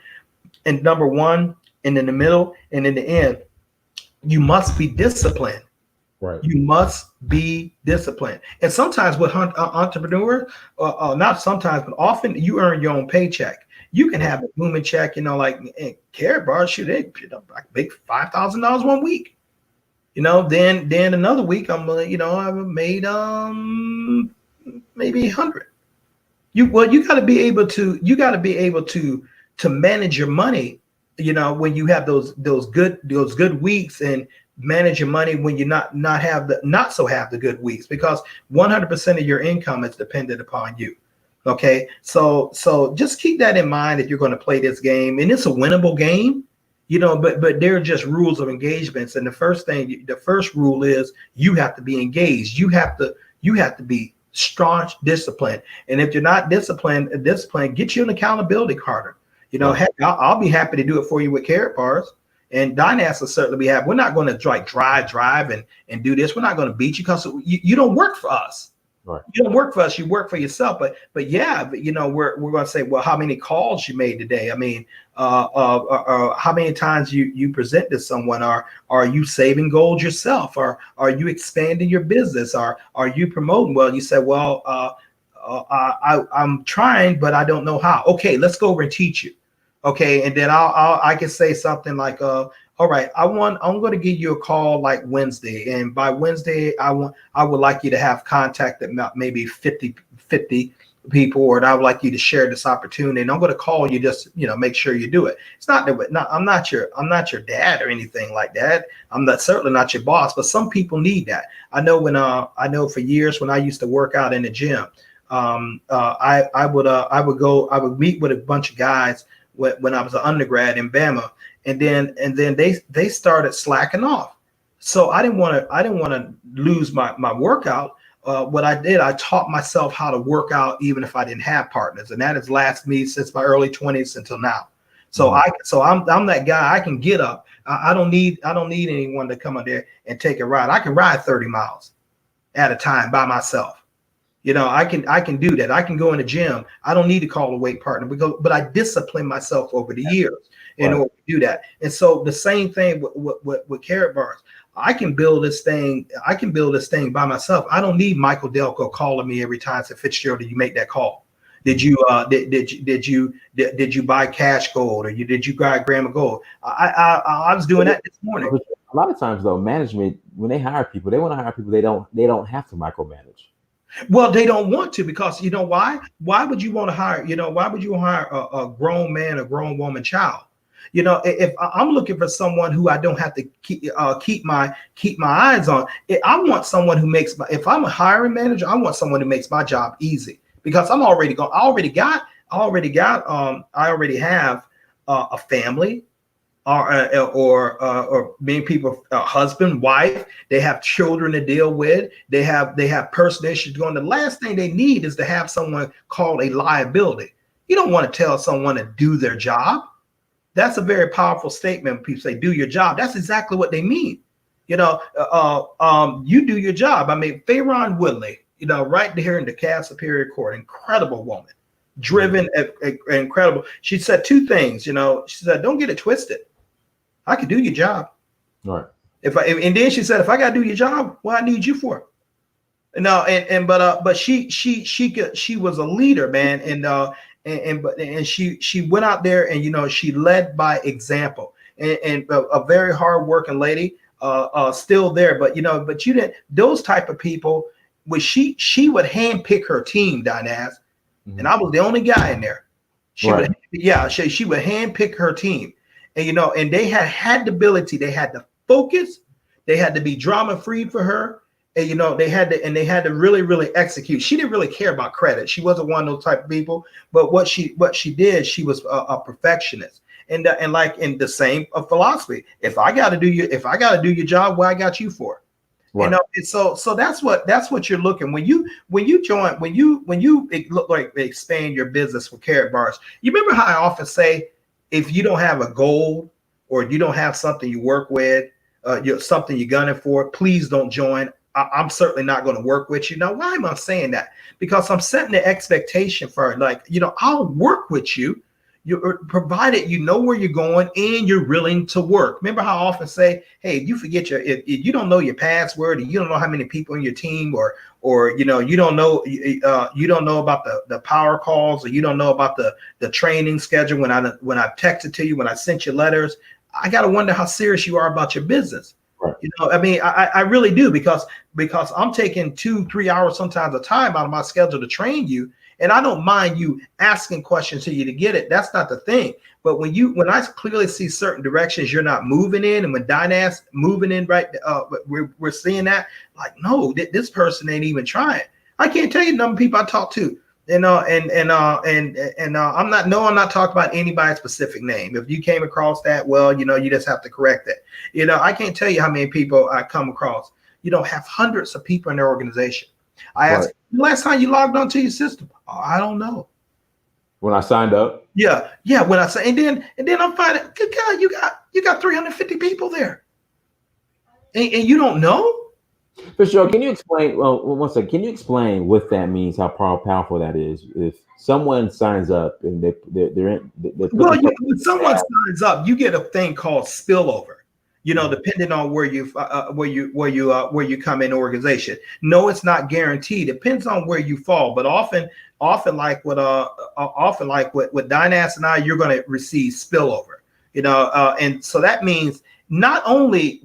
and in the middle and in the end, you must be disciplined. Right. You must be disciplined. And sometimes with entrepreneurs, not sometimes, but often you earn your own paycheck. You can have a booming check, like Karatbars, they make $5,000 1 week. Then another week I've made maybe 100. You got to be able to manage your money. When you have those good weeks, and manage your money when you not so have the good weeks, because 100% of your income is dependent upon you. Okay, so just keep that in mind if you're going to play this game, and it's a winnable game, but there are just rules of engagements. And the first rule is you have to be engaged. You have to be staunch, disciplined. And if you're not disciplined, get you an accountability partner. Heck, I'll be happy to do it for you with Karatbars, and Dynas will certainly be happy. We're not going to like drive and do this. We're not going to beat you, because you don't work for us. Right. You don't work for us, you work for yourself. But yeah, we're going to say, well, how many calls you made today? I mean, how many times you present to someone? Are you saving goals yourself? Are you expanding your business? Are you promoting? Well, you said, well, I'm trying, but I don't know how. Okay, let's go over and teach you. Okay, and then I can say something like, all right, I'm going to give you a call like Wednesday, and by Wednesday I would like you to have contacted maybe 50 people, or I would like you to share this opportunity, and I'm going to call you, just make sure you do it. It's not I'm not your dad or anything like that. I'm certainly not your boss, but some people need that. I know for years when I used to work out in the gym, I would meet with a bunch of guys when I was an undergrad in Bama. And then they started slacking off. So I didn't want to lose my workout. What I did, I taught myself how to work out even if I didn't have partners, and that has lasted me since my early 20s until now. So I'm that guy. I can get up. I don't need anyone to come up there and take a ride. I can ride 30 miles at a time by myself. I can do that. I can go in the gym. I don't need to call a weight partner, but I discipline myself over the years in order to do that. And so the same thing with Karatbars. I can build this thing by myself. I don't need Michael Delco calling me every time. Say, Fitzgerald, did you make that call? Did you did you buy cash gold, or did you buy a gram of gold? I was doing that this morning. A lot of times though, management, when they hire people, they want to hire people they don't have to micromanage. Well, they don't want to, because you know why? Why would you want to hire? Why would you hire a grown man, a grown woman, child? If I'm looking for someone who I don't have to keep my eyes on, I want someone who makes if I'm a hiring manager, I want someone who makes my job easy, because I already have a family, or many people, husband, wife, they have children to deal with. They have personal issues going. The last thing they need is to have someone called a liability. You don't want to tell someone to do their job. That's a very powerful statement. When people say, do your job. That's exactly what they mean. You do your job. I mean, Fayron Woodley, right here in DeKalb Superior Court, incredible woman, driven, incredible. She said two things, she said, don't get it twisted. I can do your job. Right. And then she said, if I got to do your job, what I need you for? But she was a leader, man. And she went out there and, she led by example, and a very hard working lady, still there. But you didn't, those type of people, she would handpick her team, Dynas, and I was the only guy in there. She would handpick her team. And, and they had the ability, they had the focus, they had to be drama free for her. And, they had to really, really execute. She didn't really care about credit. She wasn't one of those type of people, but what she did, she was a perfectionist. And like in the same philosophy, if I got to do your job, what I got you for? Right. And so that's what you're looking when you look like expand your business with Karatbars. You remember how I often say, if you don't have a goal, or you don't have something you work with, something you're gunning for, please don't join. I'm certainly not going to work with you. Now, why am I saying that? Because I'm setting the expectation for, I'll work with you, provided you know where you're going and you're willing to work. Remember how I often say, hey, if you forget if you don't know your password, and you don't know how many people in your team, or you don't know about the power calls, or you don't know about the training schedule when I texted to you, when I sent you letters, I got to wonder how serious you are about your business. Right. I really do, because I'm taking 2-3 hours sometimes of time out of my schedule to train you. And I don't mind you asking questions to you to get it. That's not the thing. But when I clearly see certain directions you're not moving in, and when Dynas moving in, right, we're seeing that, like, no, this person ain't even trying. I can't tell you the number of people I talk to. I'm not talking about anybody's specific name. If you came across that, well, you just have to correct it. I can't tell you how many people I come across. Have hundreds of people in their organization. I asked, last time you logged onto your system? Oh, I don't know. When I signed up? Yeah. When I say, and then I'm finding, good God, you got 350 people there, and you don't know. For sure. Can you explain? Well, one second. Can you explain what that means? How powerful that is? If someone signs up and when someone signs up, you get a thing called spillover. Depending on where you come in organization. No, it's not guaranteed. Depends on where you fall, but often like with Dynas and I, you're going to receive spillover. And so that means not only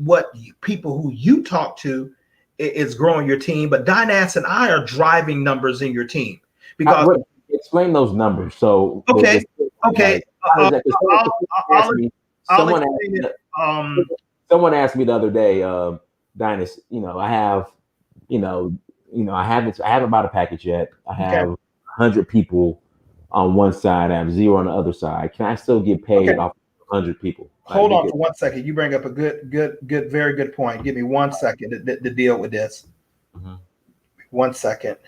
people who you talk to is growing your team, but Dynas and I are driving numbers in your team. Because explain those numbers. So okay. Someone asked me the other day, Dynas, I haven't bought a package yet. I have 100 people on one side. I have 0 on the other side. Can I still get paid off 100 people? Hold on for 1 second. You bring up a good, very good point. Give me 1 second to deal with this. Mm-hmm. 1 second.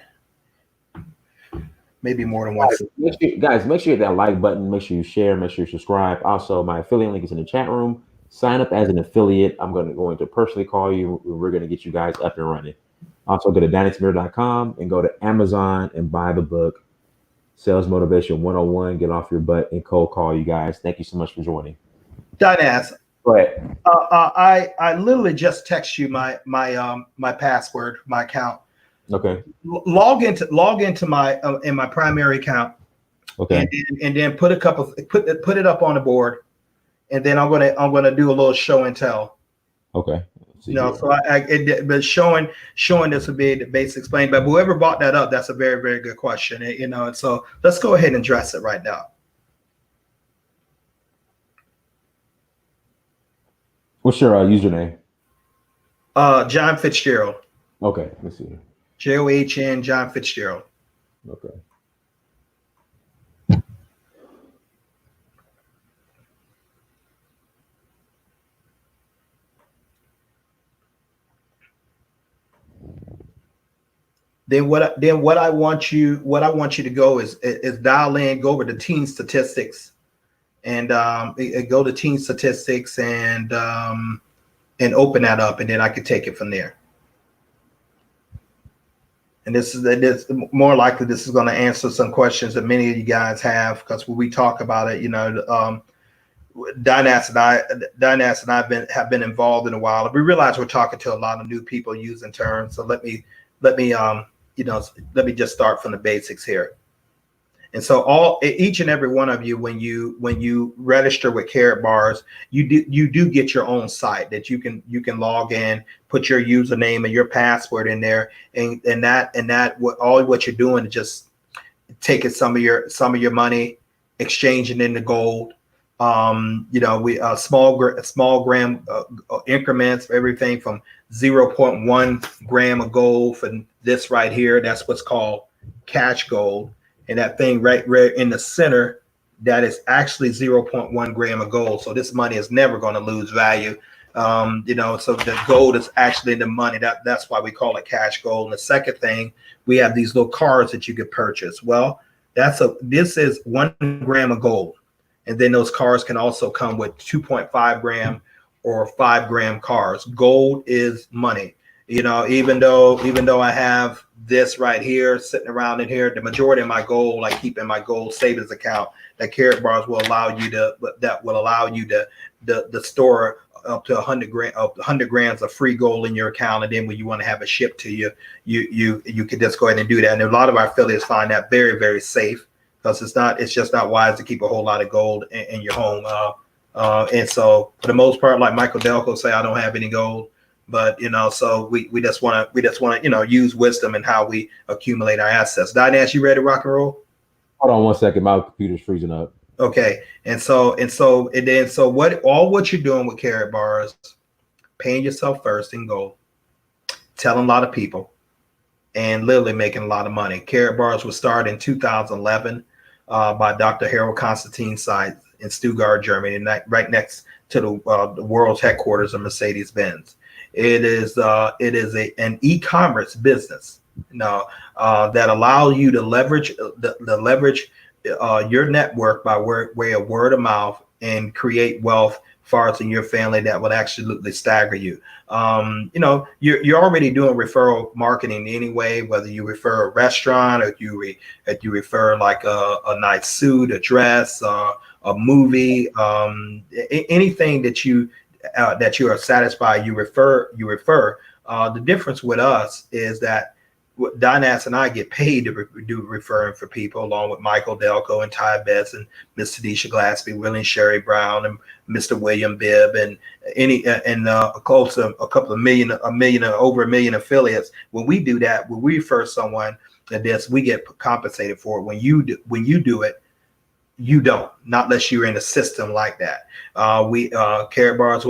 Maybe more than 1 second. Make sure you hit that like button. Make sure you share. Make sure you subscribe. Also, my affiliate link is in the chat room. Sign up as an affiliate. I'm going to personally call you. We're going to get you guys up and running. Also, go to dynastymirror.com and go to Amazon and buy the book, Sales Motivation 101. Get off your butt and cold call you guys. Thank you so much for joining. Dynas, go ahead. I literally just text you my password, my account. Okay. Log into my in my primary account. Okay. And then put it up on the board, and then I'm gonna do a little show and tell. Okay. But showing this would be the basic explain. But whoever brought that up, that's a very, very good question. So let's go ahead and address it right now. What's your username? John Fitzgerald. Okay, let's see. JOHN John Fitzgerald. Okay. Then what I want you to go is dial in, go over to team statistics, and go to team statistics and open that up, and then I can take it from there. And this is more likely this is going to answer some questions that many of you guys have, because when we talk about it, Dynas and I have been involved in a while. We realize we're talking to a lot of new people using terms. So let me just start from the basics here. And so each and every one of you, when you register with Karatbars, you do get your own site that you can log in, put your username and your password in there, and what you're doing is just taking some of your money, exchanging into gold. We small gram increments, everything from 0.1 gram of gold for this right here. That's what's called cash gold. And that thing right in the center, that is actually 0.1 gram of gold. So this money is never going to lose value. So the gold is actually the money. That's why we call it cash gold. And the second thing, we have these little cards that you could purchase. Well, this is 1 gram of gold. And then those cards can also come with 2.5 gram or 5 gram cards. Gold is money. Even though I have this right here sitting around in here, the majority of my gold I keep in my gold savings account. That Karatbars will allow you to store up to 100 grams of free gold in your account, and then when you want to have it shipped to you, you can just go ahead and do that. And a lot of our affiliates find that very, very safe, because it's just not wise to keep a whole lot of gold in your home. And so for the most part, like Michael Delco say, I don't have any gold. But so we just want to use wisdom in how we accumulate our assets. Diane, you ready to rock and roll? Hold on one second. My computer's freezing up. Okay. So what you're doing with Karatbars, paying yourself first in gold, telling a lot of people, and literally making a lot of money. Karatbars was started in 2011 by Dr. Harold Constantine's site in Stuttgart, Germany, and right next to the world's headquarters of Mercedes-Benz. It is an e-commerce business, that allows you to leverage your network by way of word of mouth and create wealth far as in your family that would absolutely stagger you. You're already doing referral marketing anyway, whether you refer a restaurant or if you refer like a nice suit, a dress, a movie, anything that you are satisfied, you refer. The difference with us is that Dynas and I get paid to do referring for people, along with Michael Delco and Ty Betts and Miss Tadisha Glaspie, William Sherry Brown, and Mr. William Bibb, and close to over a million affiliates. When we do that, when we refer someone to this, we get compensated for it. When you do it, you don't, not unless you're in a system like that. Karatbars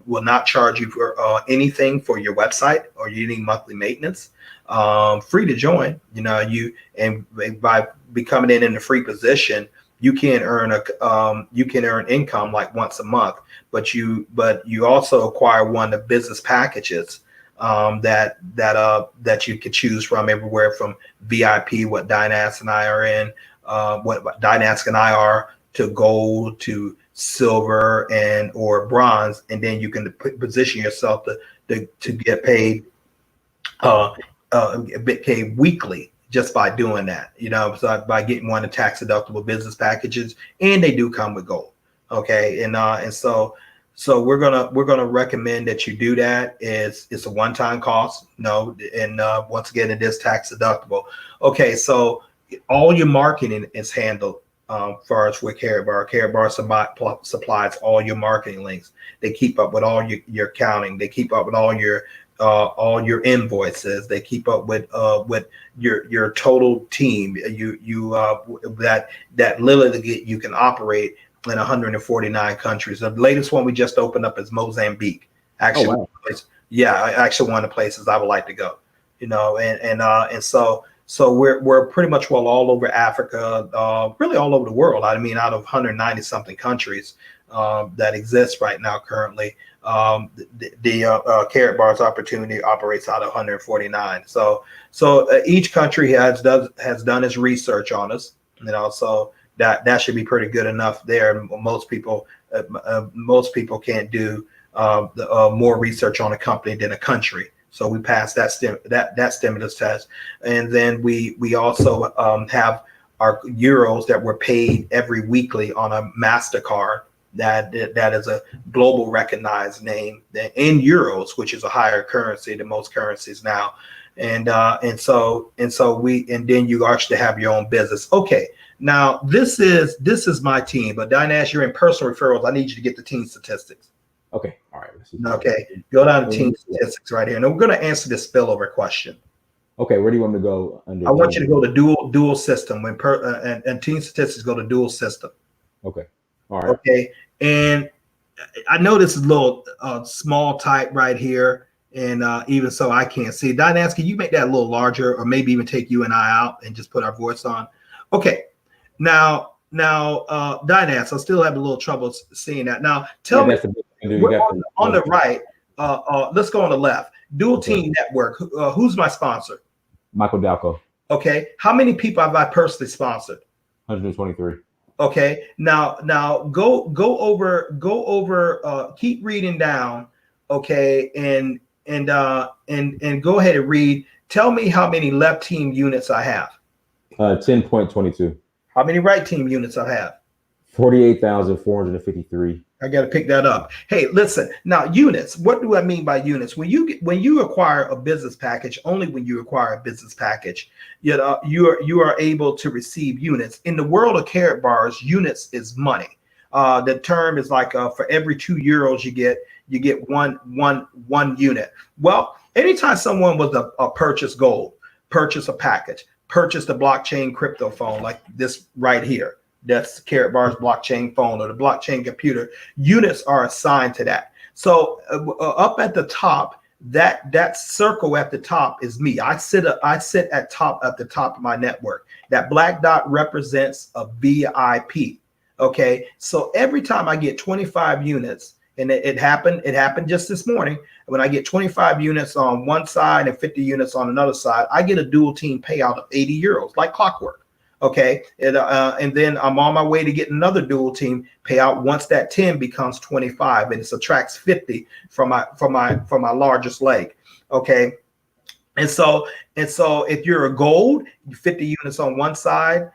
will not charge you for anything for your website or you need monthly maintenance. Free to join. And by becoming in a free position, you can earn income like once a month. But you also acquire one of the business packages that you could choose from, everywhere from VIP, what Dynas and I are in. What Dynas and I are, to gold, to silver, or bronze, and then you can position yourself to get paid weekly just by doing that. So by getting one of the tax deductible business packages, and they do come with gold. Okay, and so we're gonna recommend that you do that. It's a one-time cost, and once again, it is tax deductible. Okay, so all your marketing is handled far as with Karatbar. Karatbar supplies all your marketing links. They keep up with all your accounting. They keep up with all your invoices. They keep up with your total team. That literally you can operate in 149 countries. The latest one we just opened up is Mozambique. Actually, oh, wow. Actually one of the places I would like to go. And so we're pretty much all over Africa, really all over the world. I mean, out of 190 something countries that exist right now currently, the Karatbars opportunity operates out of 149. So each country has done its research on us, so that should be pretty good enough there. Most people can't do more research on a company than a country. So we passed that stimulus test, and then we also have our euros that were paid every weekly on a MasterCard. That is a global recognized name in euros, which is a higher currency than most currencies now, and then you actually have your own business. Okay, now this is my team, but Dynas, you're in personal referrals. I need you to get the team statistics. Okay. All right. Okay. Go down to team statistics right here. And we're going to answer this spillover question. Okay. Where do you want me to go? I want you to go to dual system and team statistics go to dual system. Okay. All right. Okay. And I know this is a little small type right here. And even so, I can't see. Dynas, can you make that a little larger, or maybe even take you and I out and just put our voice on? Okay. Now, Dynas, I still have a little trouble seeing that. Now, tell me. On the right, let's go on the left. Dual Team Network. Who's my sponsor? Michael Dalco. Okay. How many people have I personally sponsored? 123. Okay. Now go over. Keep reading down. Okay, and go ahead and read. Tell me how many left team units I have. 10.22. How many right team units I have? 48,453. I got to pick that up. Hey, listen, now units, what do I mean by units? When you acquire a business package, only when you acquire a business package, you are able to receive units. In the world of Karatbars, units is money. The term is like for every €2 you get one unit. Well, anytime someone was a purchase gold, purchase a package, purchase the blockchain crypto phone like this right here, that's Karatbars blockchain phone or the blockchain computer, units are assigned to that. So up at the top, that circle at the top is me. I sit at the top of my network. That black dot represents a VIP. Okay, so every time I get 25 units, and it happened just this morning, when I get 25 units on one side and 50 units on another side, I get a dual team payout of €80, like clockwork. Okay, and then I'm on my way to get another dual team payout once that 10 becomes 25, and it subtracts 50 from my largest leg. Okay, and so if you're a gold, 50 units on one side,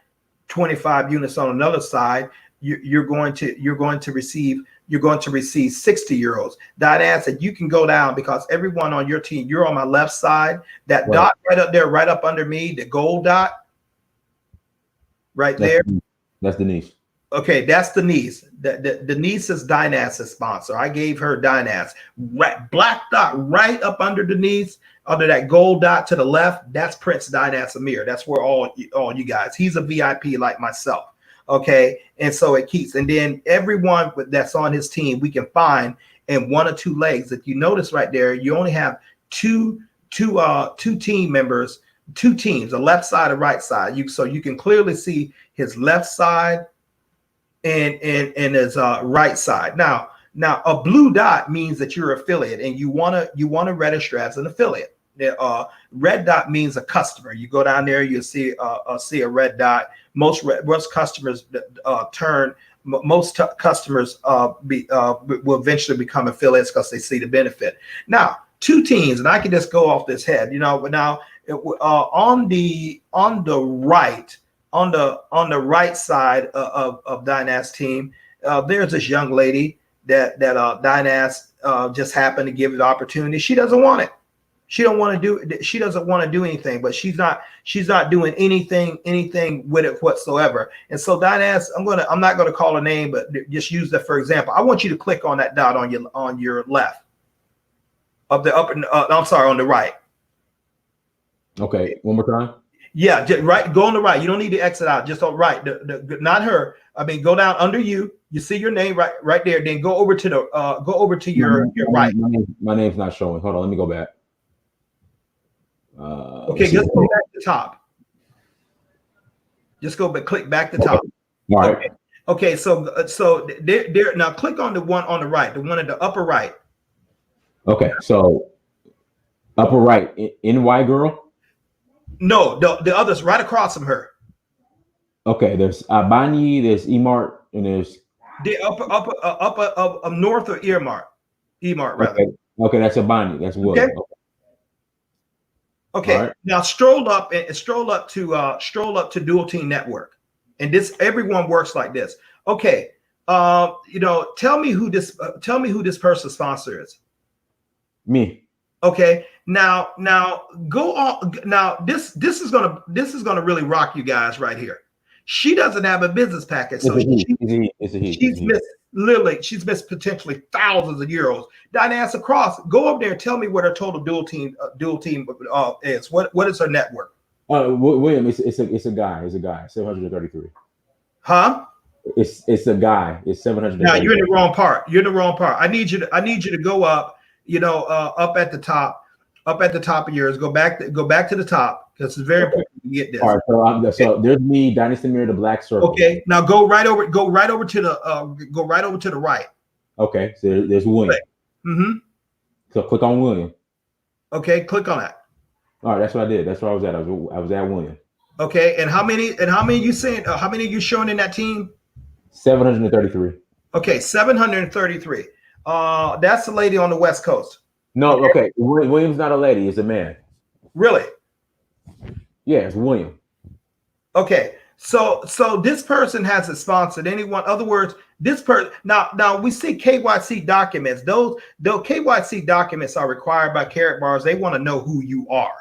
25 units on another side, you're going to receive €60. Diane said you can go down because everyone on your team, you're on my left side. That dot right up there, right up under me, the gold dot. Right there. That's Denise. Okay, that's Denise. Denise is Dynas's sponsor. I gave her Dynas. Black dot right up under Denise, under that gold dot to the left. That's Prince Dynas Amir. That's where all you guys. He's a VIP like myself. Okay, and so it keeps. And then everyone that's on his team, we can find in one or two legs. If you notice right there, you only have two team members. Two teams, a left side and right side. So you can clearly see his left side and his right side. Now a blue dot means that you're affiliate and you wanna register as an affiliate. Red dot means a customer. You go down there, you see a red dot. Most customers will eventually become affiliates because they see the benefit. Now, two teams, and I can just go off this head, but now. On the right side of Dynas team, there's this young lady that Dynas just happened to give the opportunity. She doesn't want it. She doesn't want to do anything, but she's not doing anything with it whatsoever. And so Dynas, I'm not gonna call her name, but just use that for example. I want you to click on that dot on your left of the upper. I'm sorry, on the right. Okay, one more time. Yeah, right. Go on the right. You don't need to exit out. Just on right. Not her. I mean, go down under you. You see your name right there. Then go over to your right. My name's not showing. Hold on. Let me go back. Okay, just go back to the top. Just go, but click back to the top. All right. Okay. So there. Now click on the one on the right. The one at the upper right. Okay. So upper right. NY girl. No, the others right across from her. Okay, there's Abani, there's Emart, and there's the upper north of Emart rather. Okay, that's Abani. That's William. Okay. Right. Now stroll up to Dual Team Network, and this everyone works like this. Okay, tell me who this person's sponsor is. Me. Okay, now go on. Now this is gonna really rock you guys right here. She doesn't have a business package, so she's missed potentially thousands of euros. Dynas across, go up there and tell me what her total dual team is. What is her network? William, it's a guy. 733. Huh? It's a guy. It's 700. Now you're in the wrong part. I need you to go up. Up at the top of yours. Go back to the top because it's very important to get this. All right. So there's me, Dynasty Mirror, the black circle. Okay. Now go right over to the right. Okay. So there's William. Mm-hmm. So click on William. Okay. Click on that. All right. That's what I did. That's where I was at. I was at William. Okay. And how many you saying? How many are you showing in that team? 733. Okay. 733. That's the lady on the West Coast. No, okay. William's not a lady, it's a man. Really? Yeah, it's William. Okay. So this person hasn't sponsored anyone. In other words, this person now we see KYC documents. Those KYC documents are required by Karatbars. They want to know who you are.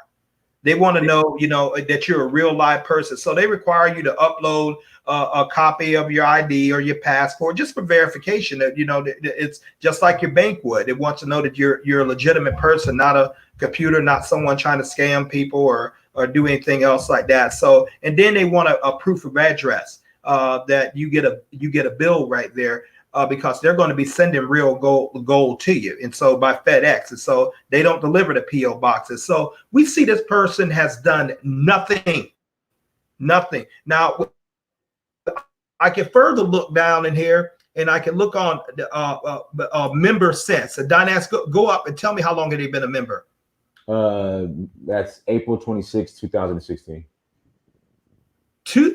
They want to know, that you're a real live person. So they require you to upload a copy of your ID or your passport just for verification. That it's just like your bank would. It wants to know that you're a legitimate person, not a computer, not someone trying to scam people or do anything else like that. So, and then they want a proof of address that you get a bill right there. Because they're going to be sending real gold to you. And so by FedEx. And so they don't deliver the PO boxes. So we see this person has done nothing. Now, I can further look down in here and I can look on member since. So Dynas, go up and tell me how long have they been a member? That's April 26, 2016.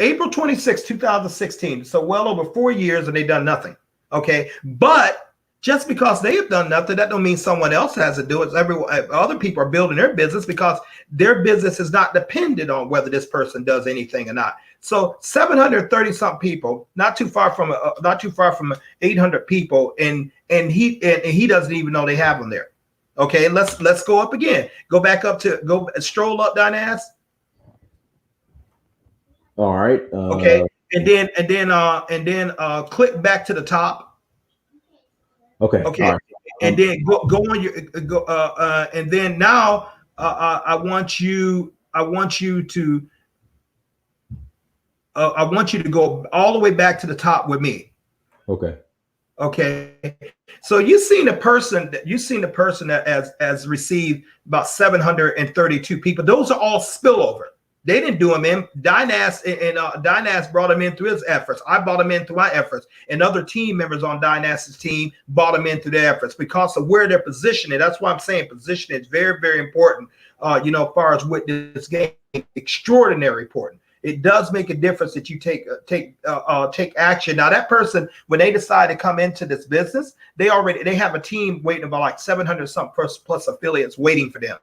April 26, 2016. So well over 4 years and they've done nothing. Okay, but just because they have done nothing, that don't mean someone else has to do it. Other people are building their business because their business is not dependent on whether this person does anything or not. So 730 something people, not too far from 800 people, and he doesn't even know they have them there. Okay, let's go up again. Stroll up, Dynas. All right. Okay. And then click back to the top. Okay. Okay. Right. And then go on your and then now I want you to go all the way back to the top with me. Okay. Okay. So you've seen the person that has received about 732 people. Those are all spillover. They didn't do them in. Dynas brought them in through his efforts. I brought them in through my efforts, and other team members on Dynas's team brought them in through their efforts because of where they're positioned. That's why I'm saying positioning is very, very important. As far as with this game, extraordinary important. It does make a difference that you take action. Now that person, when they decide to come into this business, they have a team waiting about like 700 something plus affiliates waiting for them.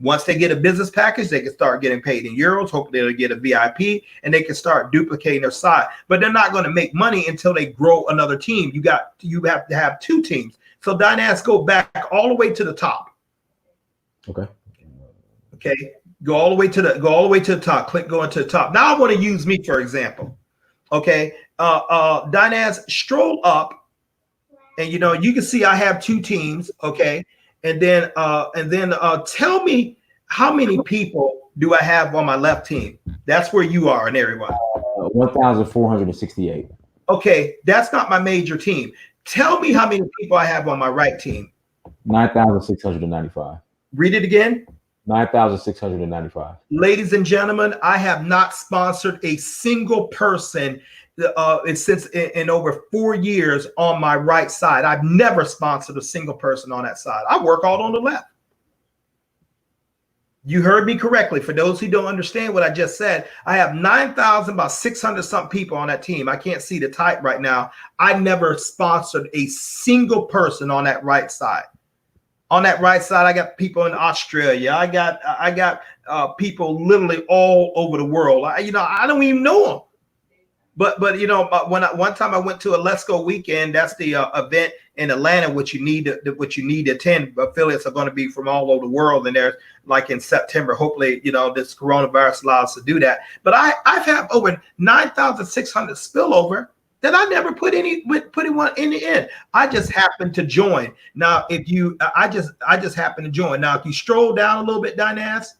Once they get a business package, they can start getting paid in euros. Hopefully they'll get a VIP and they can start duplicating their side. But they're not going to make money until they grow another team. You have to have two teams. So Dynas, go back all the way to the top. Okay. Go all the way to the top. Click going to the top. Now I want to use me for example. Okay. Dynas, stroll up, and you can see I have two teams. Okay. And then tell me how many people do I have on my left team? That's where you are and everyone. 1,468. Okay, that's not my major team. Tell me how many people I have on my right team. 9,695. Read it again. 9,695. Ladies and gentlemen, I have not sponsored a single person since in over 4 years on my right side. I've never sponsored a single person on that side. I work all on the left. You heard me correctly. For those who don't understand what I just said, I have 9,000, about 600 something people on that team. I can't see the type right now. I never sponsored a single person on that right side. On that right side, I got people in Australia. I got people literally all over the world. I don't even know them. But one time I went to a Let's Go weekend. That's the event in Atlanta, which you need to attend. Affiliates are going to be from all over the world, and there's like in September. Hopefully, this coronavirus allows us to do that. But I've had over 9,600 spillover that I never put anyone in the end. I just happened to join. Now, I just happened to join. Now, if you stroll down a little bit, Dynas.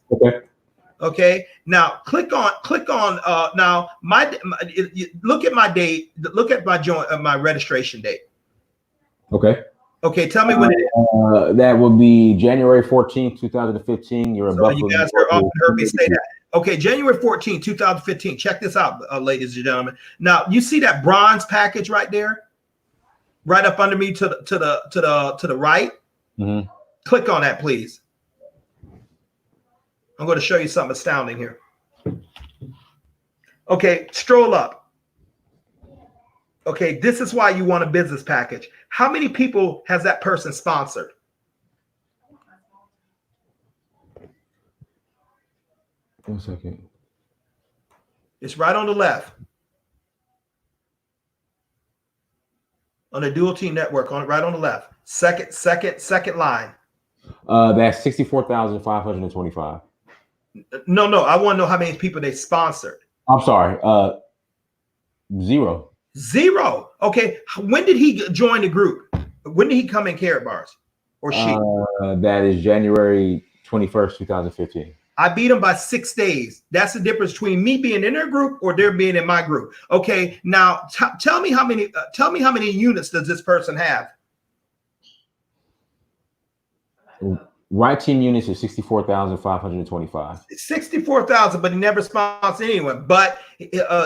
Okay. Now click on now look at my date. Look at my registration date. Okay. Tell me when it is. That will be January 14th, 2015. You're above. You guys often heard me say that. Okay, January 14th, 2015. Check this out, ladies and gentlemen. Now you see that bronze package right there, right up under me to the right. Mm-hmm. Click on that, please. I'm going to show you something astounding here. Okay, stroll up. Okay, this is why you want a business package. How many people has that person sponsored? One second. It's right on the left. On the dual team network, right on the left. Second line. That's 64,525. No. I want to know how many people they sponsored. I'm sorry. 0. 0. Okay. When did he join the group? When did he come in Karatbars, or she? That is January 21st, 2015. I beat them by 6 days. That's the difference between me being in their group or they're being in my group. Okay. Now tell me how many. Tell me how many units does this person have? Right team units is 64,525. 64,000, but he never sponsored anyone. But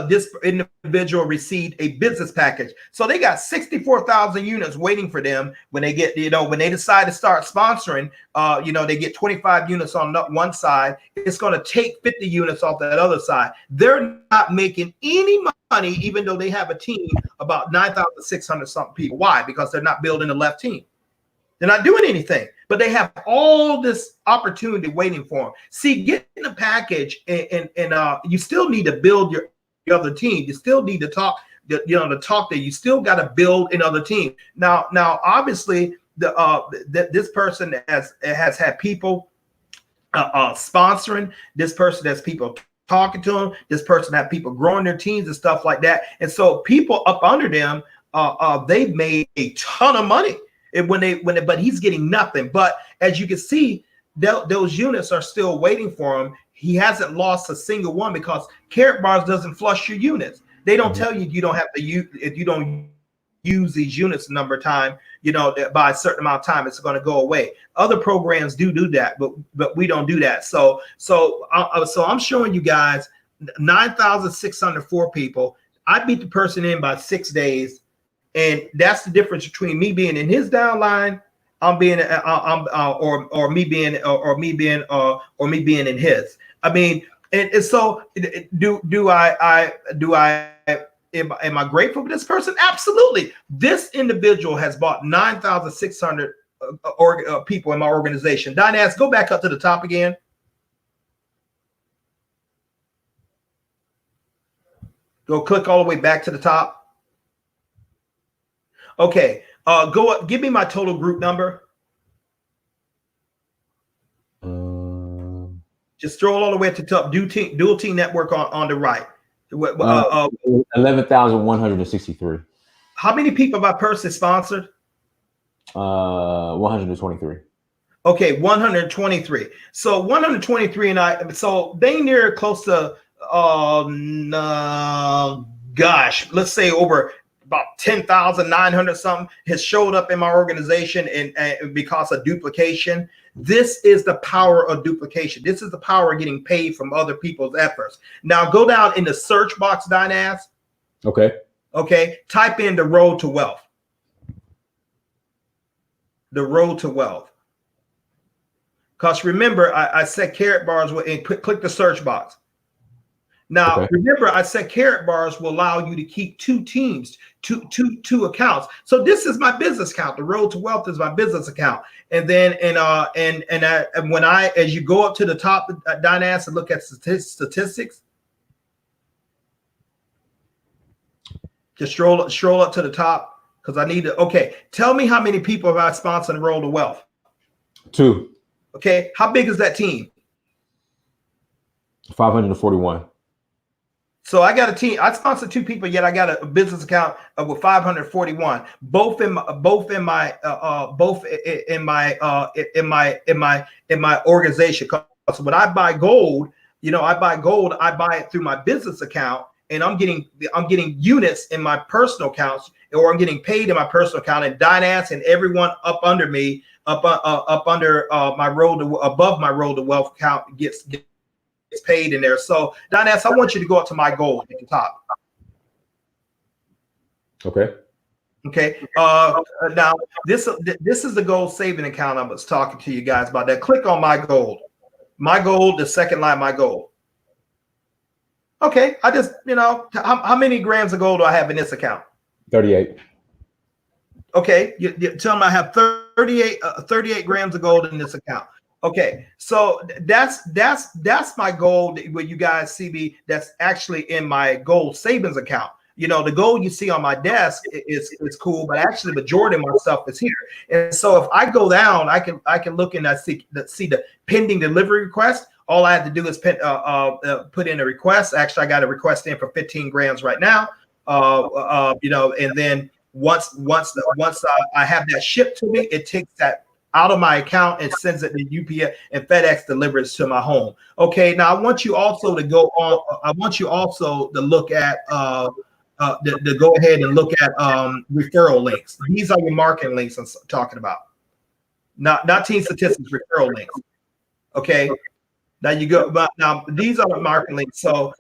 this individual received a business package, so they got 64,000 units waiting for them when they get, when they decide to start sponsoring. They get 25 units on one side. It's going to take 50 units off that other side. They're not making any money, even though they have a team about 9,600 something people. Why? Because they're not building the left team. They're not doing anything, but they have all this opportunity waiting for them. See, getting a package, and you still need to build your other team. You still need to talk, to talk there. You still got to build another team. Now, obviously, this person has had people sponsoring. This person has people talking to them. This person has people growing their teams and stuff like that. And so people up under them, they've made a ton of money. But he's getting nothing. But as you can see, those units are still waiting for him. He hasn't lost a single one because Karatbars doesn't flush your units. They don't tell you don't have to use, if you don't use these units a number of time, by a certain amount of time, it's going to go away. Other programs do that, but we don't do that. So I'm showing you guys 9,604 people. I beat the person in by 6 days. And that's the difference between me being in his downline, me being in his. I mean, and so am I grateful for this person? Absolutely. This individual has bought 9,600 people in my organization. Dynas, go back up to the top again. Go click all the way back to the top. Okay, go up. Give me my total group number. Just scroll all the way to the top. Dual team network on the right. 11,163. How many people have I personally sponsored? 123. Okay, 123. So 123, so they near close to let's say over about 10,900 something has showed up in my organization, and because of duplication. This is the power of duplication. This is the power of getting paid from other people's efforts. Now go down in the search box, Dynas. Okay. Type in the road to wealth. The road to wealth. Because remember, I said Karatbars and click the search box. Now, remember, I said Karatbars will allow you to keep 2 teams, two accounts. So this is my business account. The road to wealth is my business account. And then, as you go up to the top, Dynas, and look at statistics, just scroll up to the top because I need to. Okay, tell me how many people have I sponsored the road to wealth? 2. Okay, how big is that team? 541. So I got a team. I sponsored 2 people, yet I got a business account with 541. Both in my organization. So when I buy gold, I buy it through my business account, and I'm getting units in my personal accounts, or I'm getting paid in my personal account. And Dynas and everyone up under me, above my road to wealth account gets paid in there. So Dynas, I want you to go up to my gold at the top. Okay. Now this is the gold saving account I was talking to you guys about. That click on my gold, the second line, my gold. Okay, I just how many grams of gold do I have in this account? 38. Okay, you tell them I have 38 grams of gold in this account. Okay, so that's my gold. Where you guys see me, that's actually in my gold savings account. The gold you see on my desk is cool, but actually the majority of my stuff is here. And so if I go down, I can look and I see the pending delivery request. All I had to do is put in a request. Actually, I got a request in for 15 grams right now. And then once I have that shipped to me, it takes that out of my account and sends it to UPS, and FedEx delivers to my home. Okay, now I want you also to go on. I want you also to look at to go ahead and look at referral links. These are your marketing links I'm talking about. Not team statistics, referral links. Okay. Now you go, but now these are the marketing links. So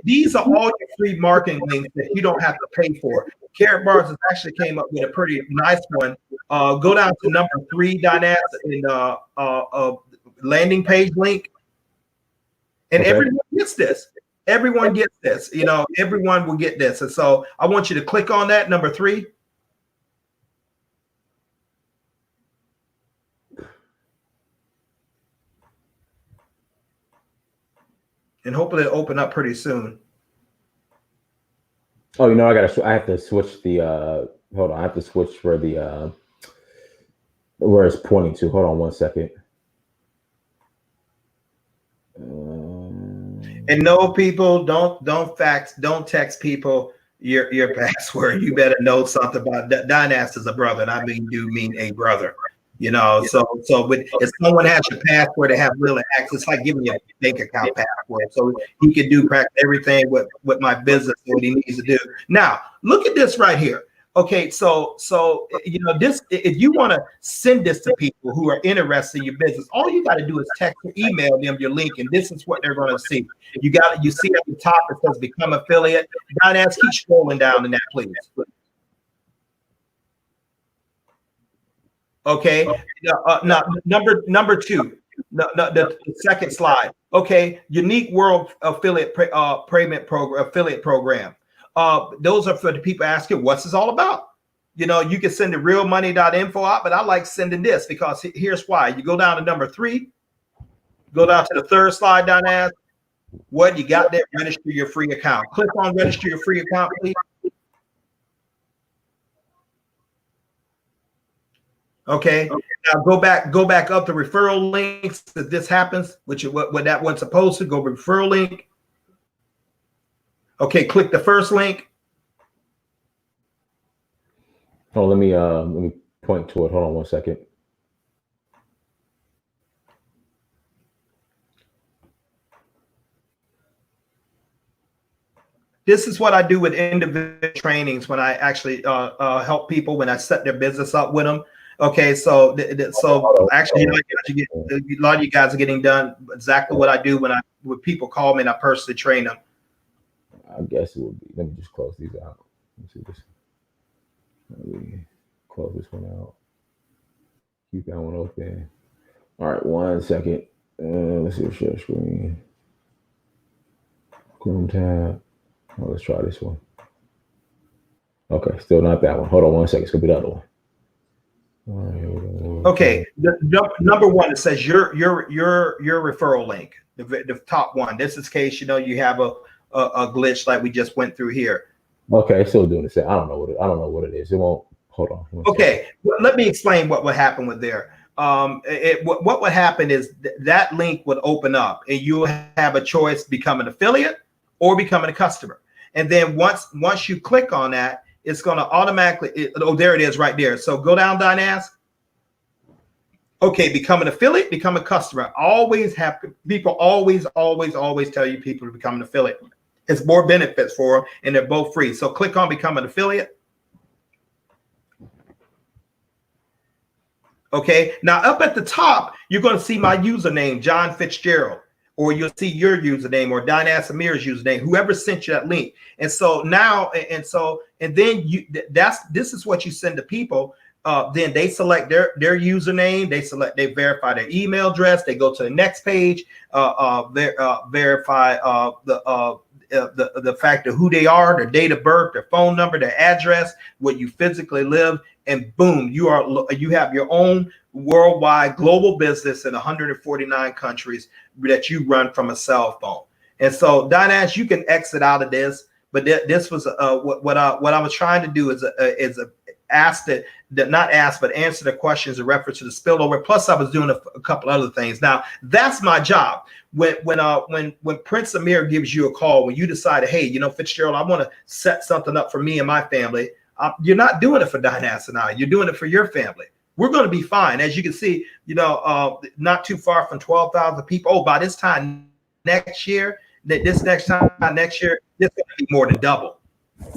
these are all your free marketing links that you don't have to pay for. Karatbars has actually came up with a pretty nice one. Go down to number 3, Dinas, in landing page link, and everyone gets this. Everyone gets this. Everyone will get this. And so I want you to click on that, number 3. And hopefully it'll open up pretty soon. Oh, I have to switch the hold on, I have to switch for the where it's pointing to. Hold on one second. And no, people, don't text people your password. You better know something about that. Dynas is a brother, and I mean a brother. So if someone has your password, they have real access. It's like giving you a bank account password. So he can do practically everything with my business, what he needs to do. Now, look at this right here. Okay, so this, if you want to send this to people who are interested in your business, all you got to do is text or email them your link, and this is what they're going to see. You see at the top it says become affiliate. Dynas, keep scrolling down in that, please. Okay, now number 2, the second slide. Okay, unique world affiliate program. Those are for the people asking, what's this all about? You can send the realmoney.info out, but I like sending this because here's why. You go down to number 3, go down to the third slide down there. What you got there? Register your free account. Click on register your free account, please. Okay. Now go back up to referral links if this happens, which is what that one's supposed to go referral link. Okay, click the first link. Oh, let me point to it. Hold on one second. This is what I do with individual trainings when I actually help people when I set their business up with them. Okay, so actually, a lot of you guys are getting done exactly what I do when people call me and I personally train them. I guess it would be. Let me just close these out. Let's see this. Let me close this one out. Keep that one open. All right, 1 second. Let's see, share screen. Chrome tab. Oh, let's try this one. Okay, still not that one. Hold on 1 second. It's gonna be the other one. Okay, number 1, it says your referral link, the top one. This is case you have a glitch like we just went through here. Okay, it's still doing the same. I don't know what it is. It won't. Hold on. Okay, let me explain what would happen with there. What would happen is that link would open up, and you have a choice: become an affiliate or becoming a customer. And then once you click on that, it's going to automatically, there it is right there. So go down, Dynas. Okay, become an affiliate, become a customer. People always tell you people to become an affiliate. It's more benefits for them, and they're both free. So click on become an affiliate. Okay, now up at the top, you're going to see my username, John Fitzgerald. Or you'll see your username or Dynas Amir's username, whoever sent you that link. And so now, and then this is what you send to people. Then they select their username, they verify their email address, they go to the next page, verify the fact of who they are, their date of birth, their phone number, their address, where you physically live, and boom, you have your own worldwide global business in 149 countries that you run from a cell phone. And so, Dynas, you can exit out of this, but this was what I was trying to do is answer the questions in reference to the spillover. Plus, I was doing a couple other things. Now, that's my job. When Prince Amir gives you a call, when you decided, hey, Fitzgerald, I want to set something up for me and my family. You're not doing it for Dynas and I. You're doing it for your family. We're going to be fine. As you can see, not too far from 12,000 people. Oh, by this time next year, this next time next year, it's going to be more than double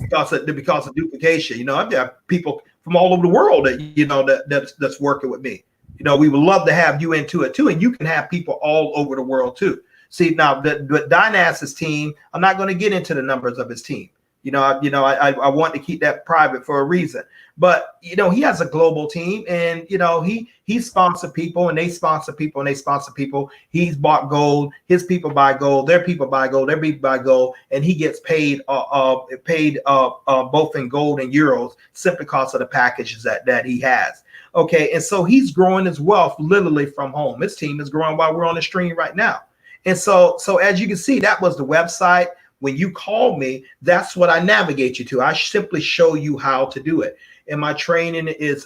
because of duplication. I've got people from all over the world that's working with me. We would love to have you into it too, and you can have people all over the world too. See, now the Dynas's team, I'm not going to get into the numbers of his team. I want to keep that private for a reason. But he has a global team, and he sponsored people, and they sponsor people, and they sponsor people. He's bought gold. His people buy gold. Their people buy gold. Their people buy gold, and he gets paid both in gold and euros simply because of the packages that he has. Okay, and so he's growing his wealth literally from home. His team is growing while we're on the stream right now. And so as you can see, that was the website. When you call me, that's what I navigate you to. I simply show you how to do it. And my training is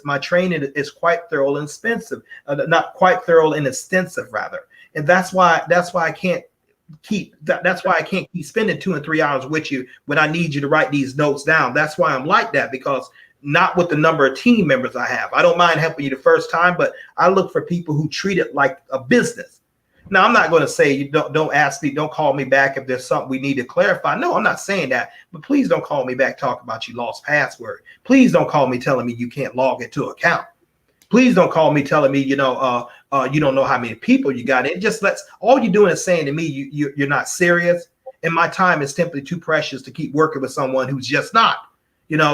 quite thorough and expensive, not quite thorough and extensive rather. And that's why I can't keep spending 2 and 3 hours with you when I need you to write these notes down. That's why I'm like that, because not with the number of team members I have. I don't mind helping you the first time, but I look for people who treat it like a business. Now, I'm not going to say you don't ask me, don't call me back if there's something we need to clarify. No, I'm not saying that. But please don't call me back talking about you lost password. Please don't call me telling me you can't log into an account. Please don't call me telling me you don't know how many people you got. It just all you're doing is saying to me you're not serious, and my time is simply too precious to keep working with someone who's just not.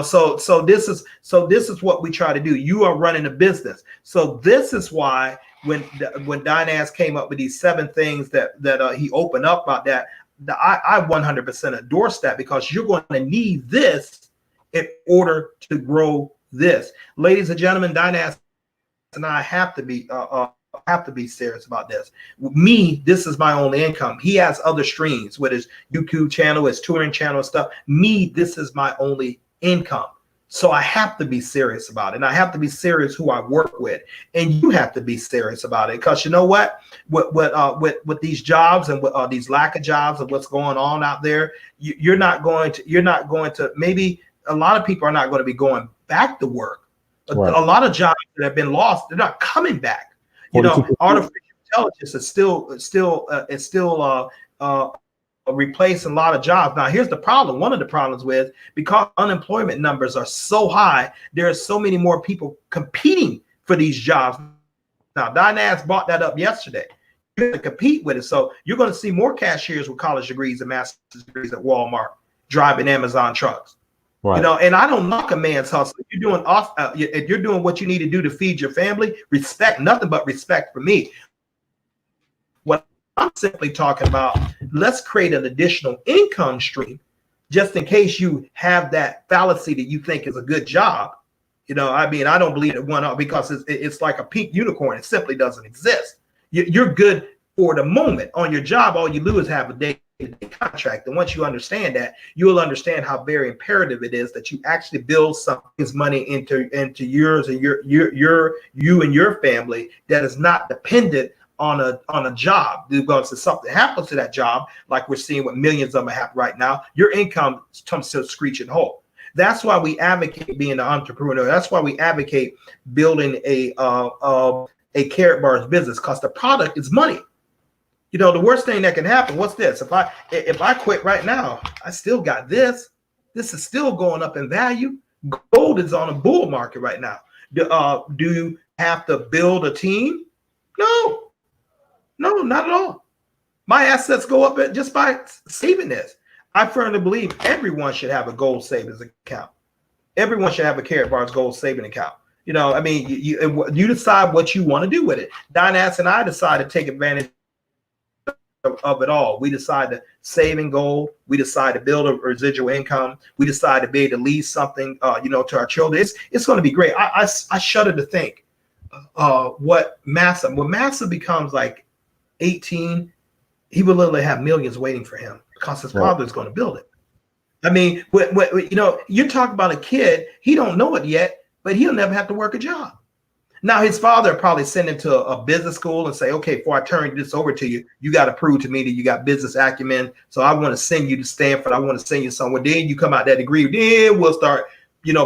So this is what we try to do. You are running a business. So this is why when Dynas came up with these 7 things that he opened up about that, I 100% endorse that, because you're going to need this in order to grow this. Ladies and gentlemen, Dynas and I have to be serious about this. Me, this is my only income. He has other streams with his YouTube channel, his touring channel and stuff. Me, this is my only income. So I have to be serious about it, and I have to be serious who I work with, and you have to be serious about it, because you know what? With these jobs and with these lack of jobs and what's going on out there, you're not going to. Maybe a lot of people are not going to be going back to work. Right. A lot of jobs that have been lost, they're not coming back. Artificial intelligence is still replacing a lot of jobs. Now, here's the problem. One of the problems with, because unemployment numbers are so high, there are so many more people competing for these jobs. Now, Dynas brought that up yesterday. You have to compete with it. So you're going to see more cashiers with college degrees and master's degrees at Walmart driving Amazon trucks. Right. And I don't knock a man's hustle. If you're doing what you need to do to feed your family, respect, nothing but respect for me. What I'm simply talking about, let's create an additional income stream just in case you have that fallacy that you think is a good job. I don't believe it one up, because it's like a pink unicorn. It simply doesn't exist. You're good for the moment on your job. All you do is have a day-to-day contract. And once you understand that, you will understand how very imperative it is that you actually build something's money into yours and you and your family that is not dependent on a job, because if something happens to that job, like we're seeing what millions of them have right now, your income comes to a screeching halt. That's why we advocate being an entrepreneur. That's why we advocate building a Karatbars business, because the product is money. The worst thing that can happen, what's this? If I quit right now, I still got this. This is still going up in value. Gold is on a bull market right now. Do you have to build a team? No, not at all. My assets go up just by saving this. I firmly believe everyone should have a gold savings account. Everyone should have a Karatbars gold saving account. You decide what you want to do with it. Dynas and I decided to take advantage of it all. We decided to save in gold. We decided to build a residual income. We decided to be able to leave something, to our children. It's going to be great. I shudder to think when Massa becomes like 18, he will literally have millions waiting for him, because his father is going to build it. You're talking about a kid, he don't know it yet, but he'll never have to work a job. Now, his father probably send him to a business school and say, okay, before I turn this over to you, you got to prove to me that you got business acumen. So I want to send you to Stanford. I want to send you somewhere. Then you come out that degree. Then we'll start,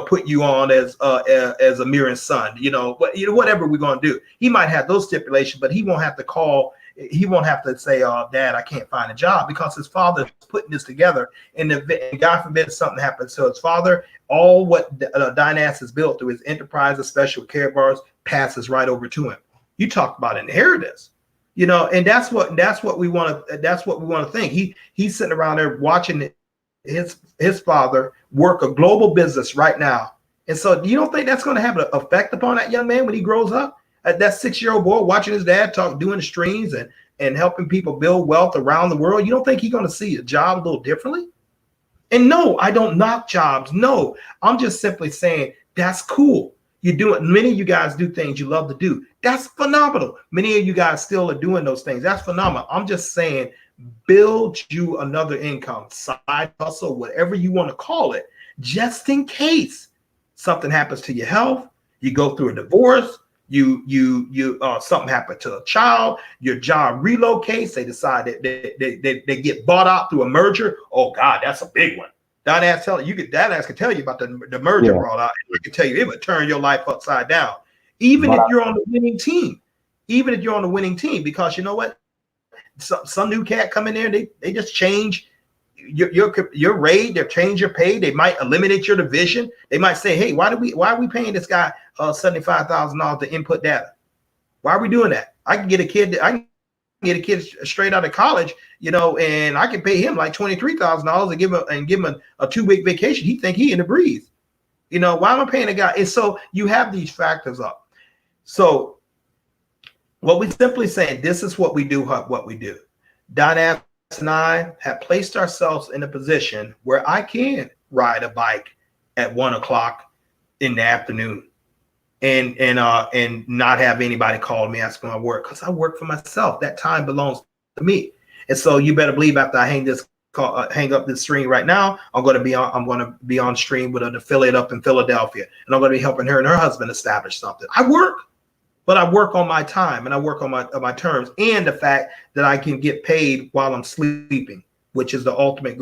put you on as a Mirren's son, whatever we're going to do. He might have those stipulations, but he won't have to say, Dad, I can't find a job, because his father's putting this together. And God forbid something happens to his father, all what Dynas has built through his enterprise, especially Karatbars, passes right over to him. You talk about inheritance, and that's what we want to think. He's sitting around there watching his father work a global business right now. And so you don't think that's going to have an effect upon that young man when he grows up? That 6-year-old boy watching his dad doing the streams and helping people build wealth around the world. You don't think he's going to see a job a little differently? And no, I don't knock jobs. No, I'm just simply saying that's cool. You do it. Many of you guys do things you love to do. That's phenomenal. Many of you guys still are doing those things. That's phenomenal. I'm just saying, build you another income, side hustle, whatever you want to call it, just in case something happens to your health, you go through a divorce, something happened to a child, your job relocates, they decide that they get bought out through a merger. Oh God, that's a big one. Dynas can tell you about the merger brought out. I can tell you it would turn your life upside down. If you're on the winning team, because you know what? Some new cat come in there, they just change your rate, they change your pay, they might eliminate your division. They might say, hey, why are we paying this guy $75,000 to input data? Why are we doing that? I can get a kid straight out of college, and I can pay him like $23,000 and give him a 2-week vacation. He think he in the breeze. Why am I paying a guy? And so you have these factors up. So what we simply saying, this is what we do. Dynas and I have placed ourselves in a position where I can ride a bike at 1:00 in the afternoon and not have anybody call me asking my work, because I work for myself. That time belongs to me. And so you better believe after I hang up this stream right now, I'm going to be on stream with an affiliate up in Philadelphia, and I'm going to be helping her and her husband establish something. I work. But I work on my time, and I work on my terms, and the fact that I can get paid while I'm sleeping, which is the ultimate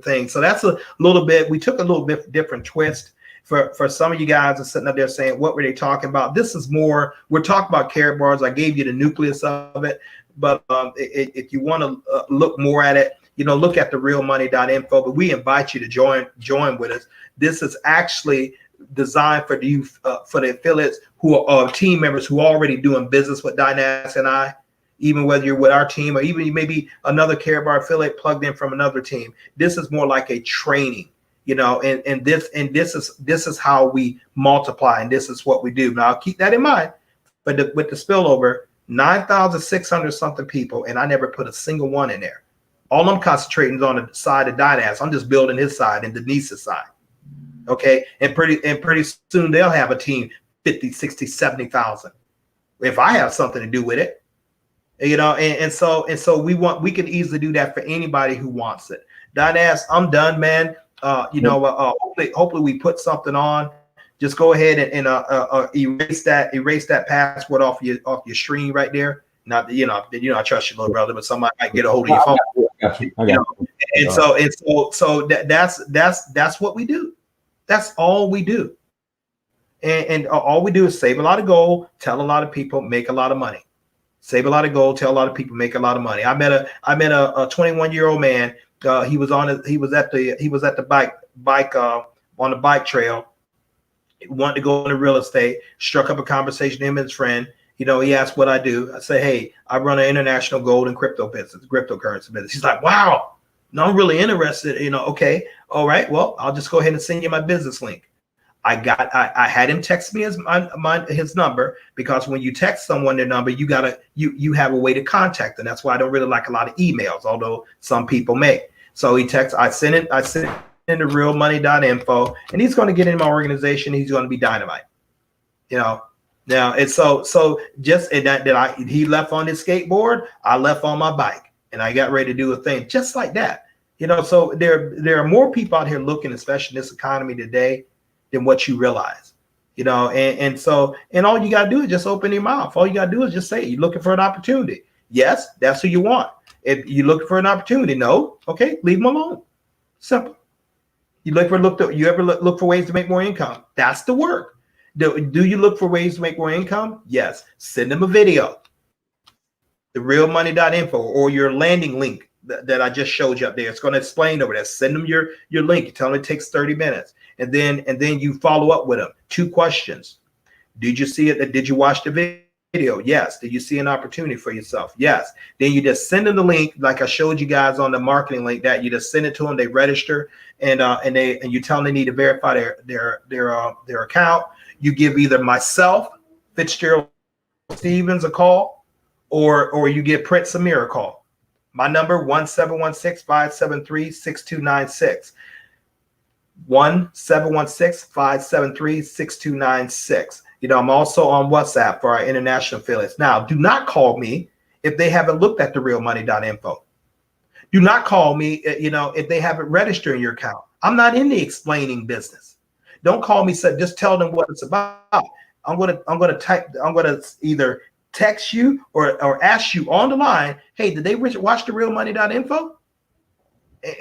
thing. So that's a little bit. We took a little bit different twist. For some of you guys are sitting up there saying, what were they talking about? This is more. We're talking about Karatbars. I gave you the nucleus of it, but if you want to look more at it, look at the realmoney.info. But we invite you to join with us. This is actually designed for you, for the affiliates who are team members who are already doing business with Dynas and I, even whether you're with our team or even maybe another Karatbar affiliate plugged in from another team. This is more like a training, and this is how we multiply, and this is what we do. Now keep that in mind. But with the spillover, 9,600 something people, and I never put a single one in there. All I'm concentrating is on the side of Dynas. I'm just building his side and Denise's side. Okay, and pretty soon they'll have a team 50, 60, 70,000. If I have something to do with it, and so we can easily do that for anybody who wants it. Dynas, I'm done, man. Hopefully we put something on. Just go ahead and erase that password off your stream right there. Not that I trust you, little brother, but somebody might get a hold of your phone. So that's what we do. That's all we do. And all we do is save a lot of gold, tell a lot of people, make a lot of money. Save a lot of gold, tell a lot of people, make a lot of money. I met a 21-year-old man. He was at the bike on the bike trail. He wanted to go into real estate. Struck up a conversation with him and his friend. He asked what I do. I say, hey, I run an international gold and cryptocurrency business. He's like, wow, no, I'm really interested. Okay, all right. Well, I'll just go ahead and send you my business link. I had him text me his number, because when you text someone their number, you have a way to contact them. That's why I don't really like a lot of emails, although some people may. So I sent it in to realmoney.info, and he's going to get in my organization. He's going to be dynamite. Now it's so just that he left on his skateboard, I left on my bike, and I got ready to do a thing just like that. So there are more people out here looking, especially in this economy today, than what you realize. and all you got to do is just open your mouth. All you got to do is just say, you're looking for an opportunity. Yes, that's who you want. If you're looking for an opportunity, no, okay, leave them alone. Simple. You ever look for ways to make more income? That's the work. Do you look for ways to make more income? Yes. Send them a video. The realmoney.info or your landing link that I just showed you up there. It's going to explain over there. Send them your link. You tell them it takes 30 minutes. And then you follow up with them. 2 questions. Did you see it? Did you watch the video? Yes. Did you see an opportunity for yourself? Yes. Then you just send them the link, like I showed you guys on the marketing link. That you just send it to them. They register, and you tell them they need to verify their account. You give either myself, Fitzgerald Stephens, a call, or you give Prince Samir a call. My number 1-716-573-6296. 1-716-573-6296. I'm also on WhatsApp for our international affiliates. Now, do not call me if they haven't looked at the realmoney.info. Do not call me, if they haven't registered in your account. I'm not in the explaining business. Don't call me. Just tell them what it's about. I'm going to either text you or ask you on the line, hey, did they watch the realmoney.info?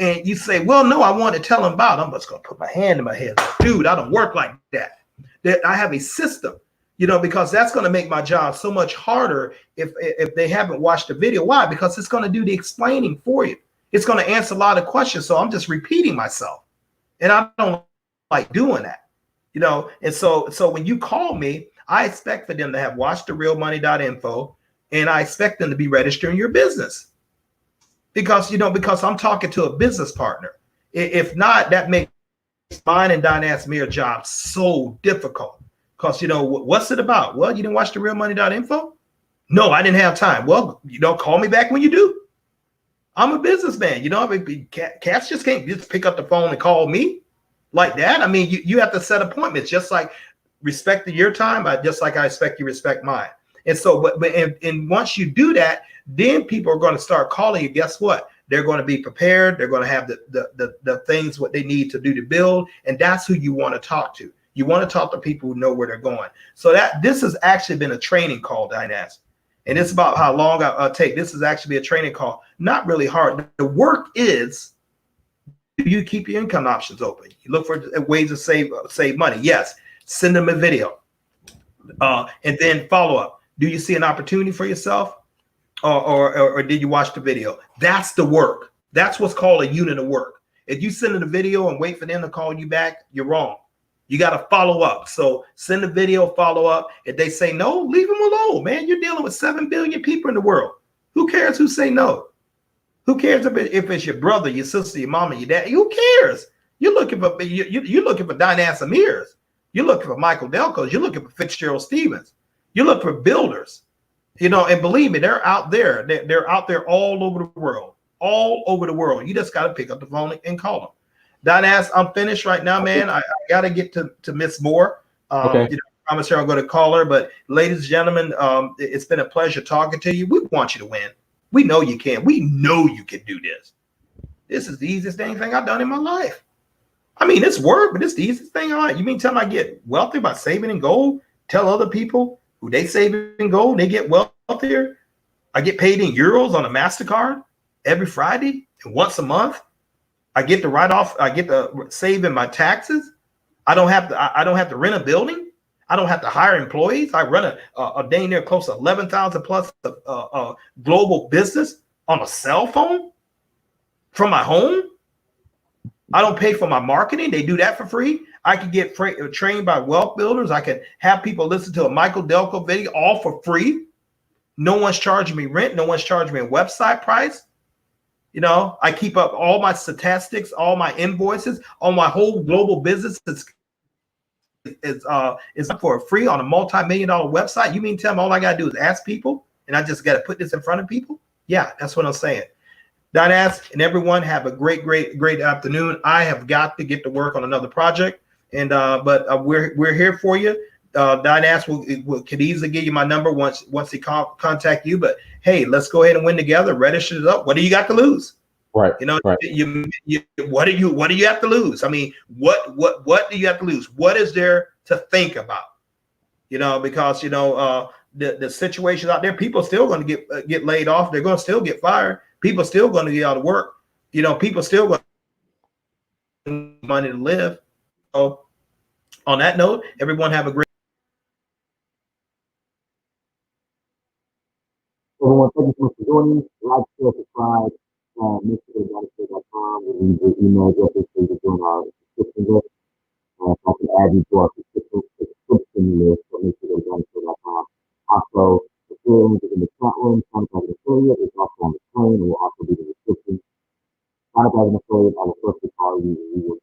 And you say, well, no, I want to tell them about it. I'm just going to put my hand in my head. Dude, I don't work like that. That I have a system, because that's going to make my job so much harder if they haven't watched the video. Why? Because it's going to do the explaining for you. It's going to answer a lot of questions. So I'm just repeating myself. And I don't like doing that, And so when you call me, I expect for them to have watched the realmoney.info, and I expect them to be registering your business. Because I'm talking to a business partner. If not, that makes mine and Don Asmir's job so difficult. Because what's it about? Well, you didn't watch the realmoney.info? No, I didn't have time. Well, call me back when you do. I'm a businessman. Cats just can't just pick up the phone and call me like that. I mean, you have to set appointments, just like respecting your time, just like I expect you respect mine. And so, but once you do that, then people are going to start calling you. Guess what? They're going to be prepared. They're going to have the things what they need to do to build, and that's who you want to talk to. You want to talk to people who know where they're going. So this has actually been a training call, Dynas, and it's about how long I'll take. This is actually a training call. Not really hard. The work is, do you keep your income options open? You look for ways to save money. Yes. Send them a video, and then follow up. Do you see an opportunity for yourself, or did you watch the video? That's the work. That's what's called a unit of work. If you send in a video and wait for them to call you back, you're wrong. You got to follow up. So send a video, follow up. If they say no, leave them alone, man. You're dealing with 7 billion people in the world. Who cares who say no? Who cares if it's your brother, your sister, your mama, your dad? Who cares? You're looking for you're looking for Dynas Amirs. You're looking for Michael Delcos. You're looking for Fitzgerald Stephens. You look for builders, and believe me, they're out there. They're out there all over the world, You just got to pick up the phone and call them. Dynas, I'm finished right now, man. I got to get to Miss Moore. Okay. I'm sure I'm going to call her. But ladies and gentlemen, it's been a pleasure talking to you. We want you to win. We know you can. We know you can do this. This is the easiest thing I've done in my life. I mean, it's work, but it's the easiest thing I like. You mean tell me I get wealthy by saving in gold? Tell other people who they save in gold, they get wealthier. I get paid in euros on a MasterCard every Friday and once a month. I get to write off. I get to save in my taxes. I don't have to rent a building. I don't have to hire employees. I run a dang near close to 11,000 plus global business on a cell phone from my home. I don't pay for my marketing. They do that for free. I can get trained by wealth builders. I can have people listen to a Michael Delco video all for free. No one's charging me rent. No one's charging me a website price. I keep up all my statistics, all my invoices, all my whole global business is for free on a multi-million-dollar website. You mean tell me all I got to do is ask people and I just got to put this in front of people? Yeah, that's what I'm saying. Dynas and everyone have a great afternoon. I have got to get to work on another project, and but we're here for you. Dynas could easily give you my number once he contact you. But hey, let's go ahead and win together. Register it up. What do you got to lose? Right. Right. What do you have to lose? I mean, what do you have to lose? What is there to think about, because the situations out there, people still going to get laid off. They're going to still get fired. People still going to get out of work. People still going to get money to live. So on that note, everyone have a great. Everyone, thank you so much for joining. Like, share, subscribe. Make sure to go to and leave your email address so you can join our subscription list. So I can add you to our subscription list. So make sure to go to Also, the feelings in the chat room, contact an affiliate is also on the screen and will also be in the description. Contact an affiliate, I will first call you and we will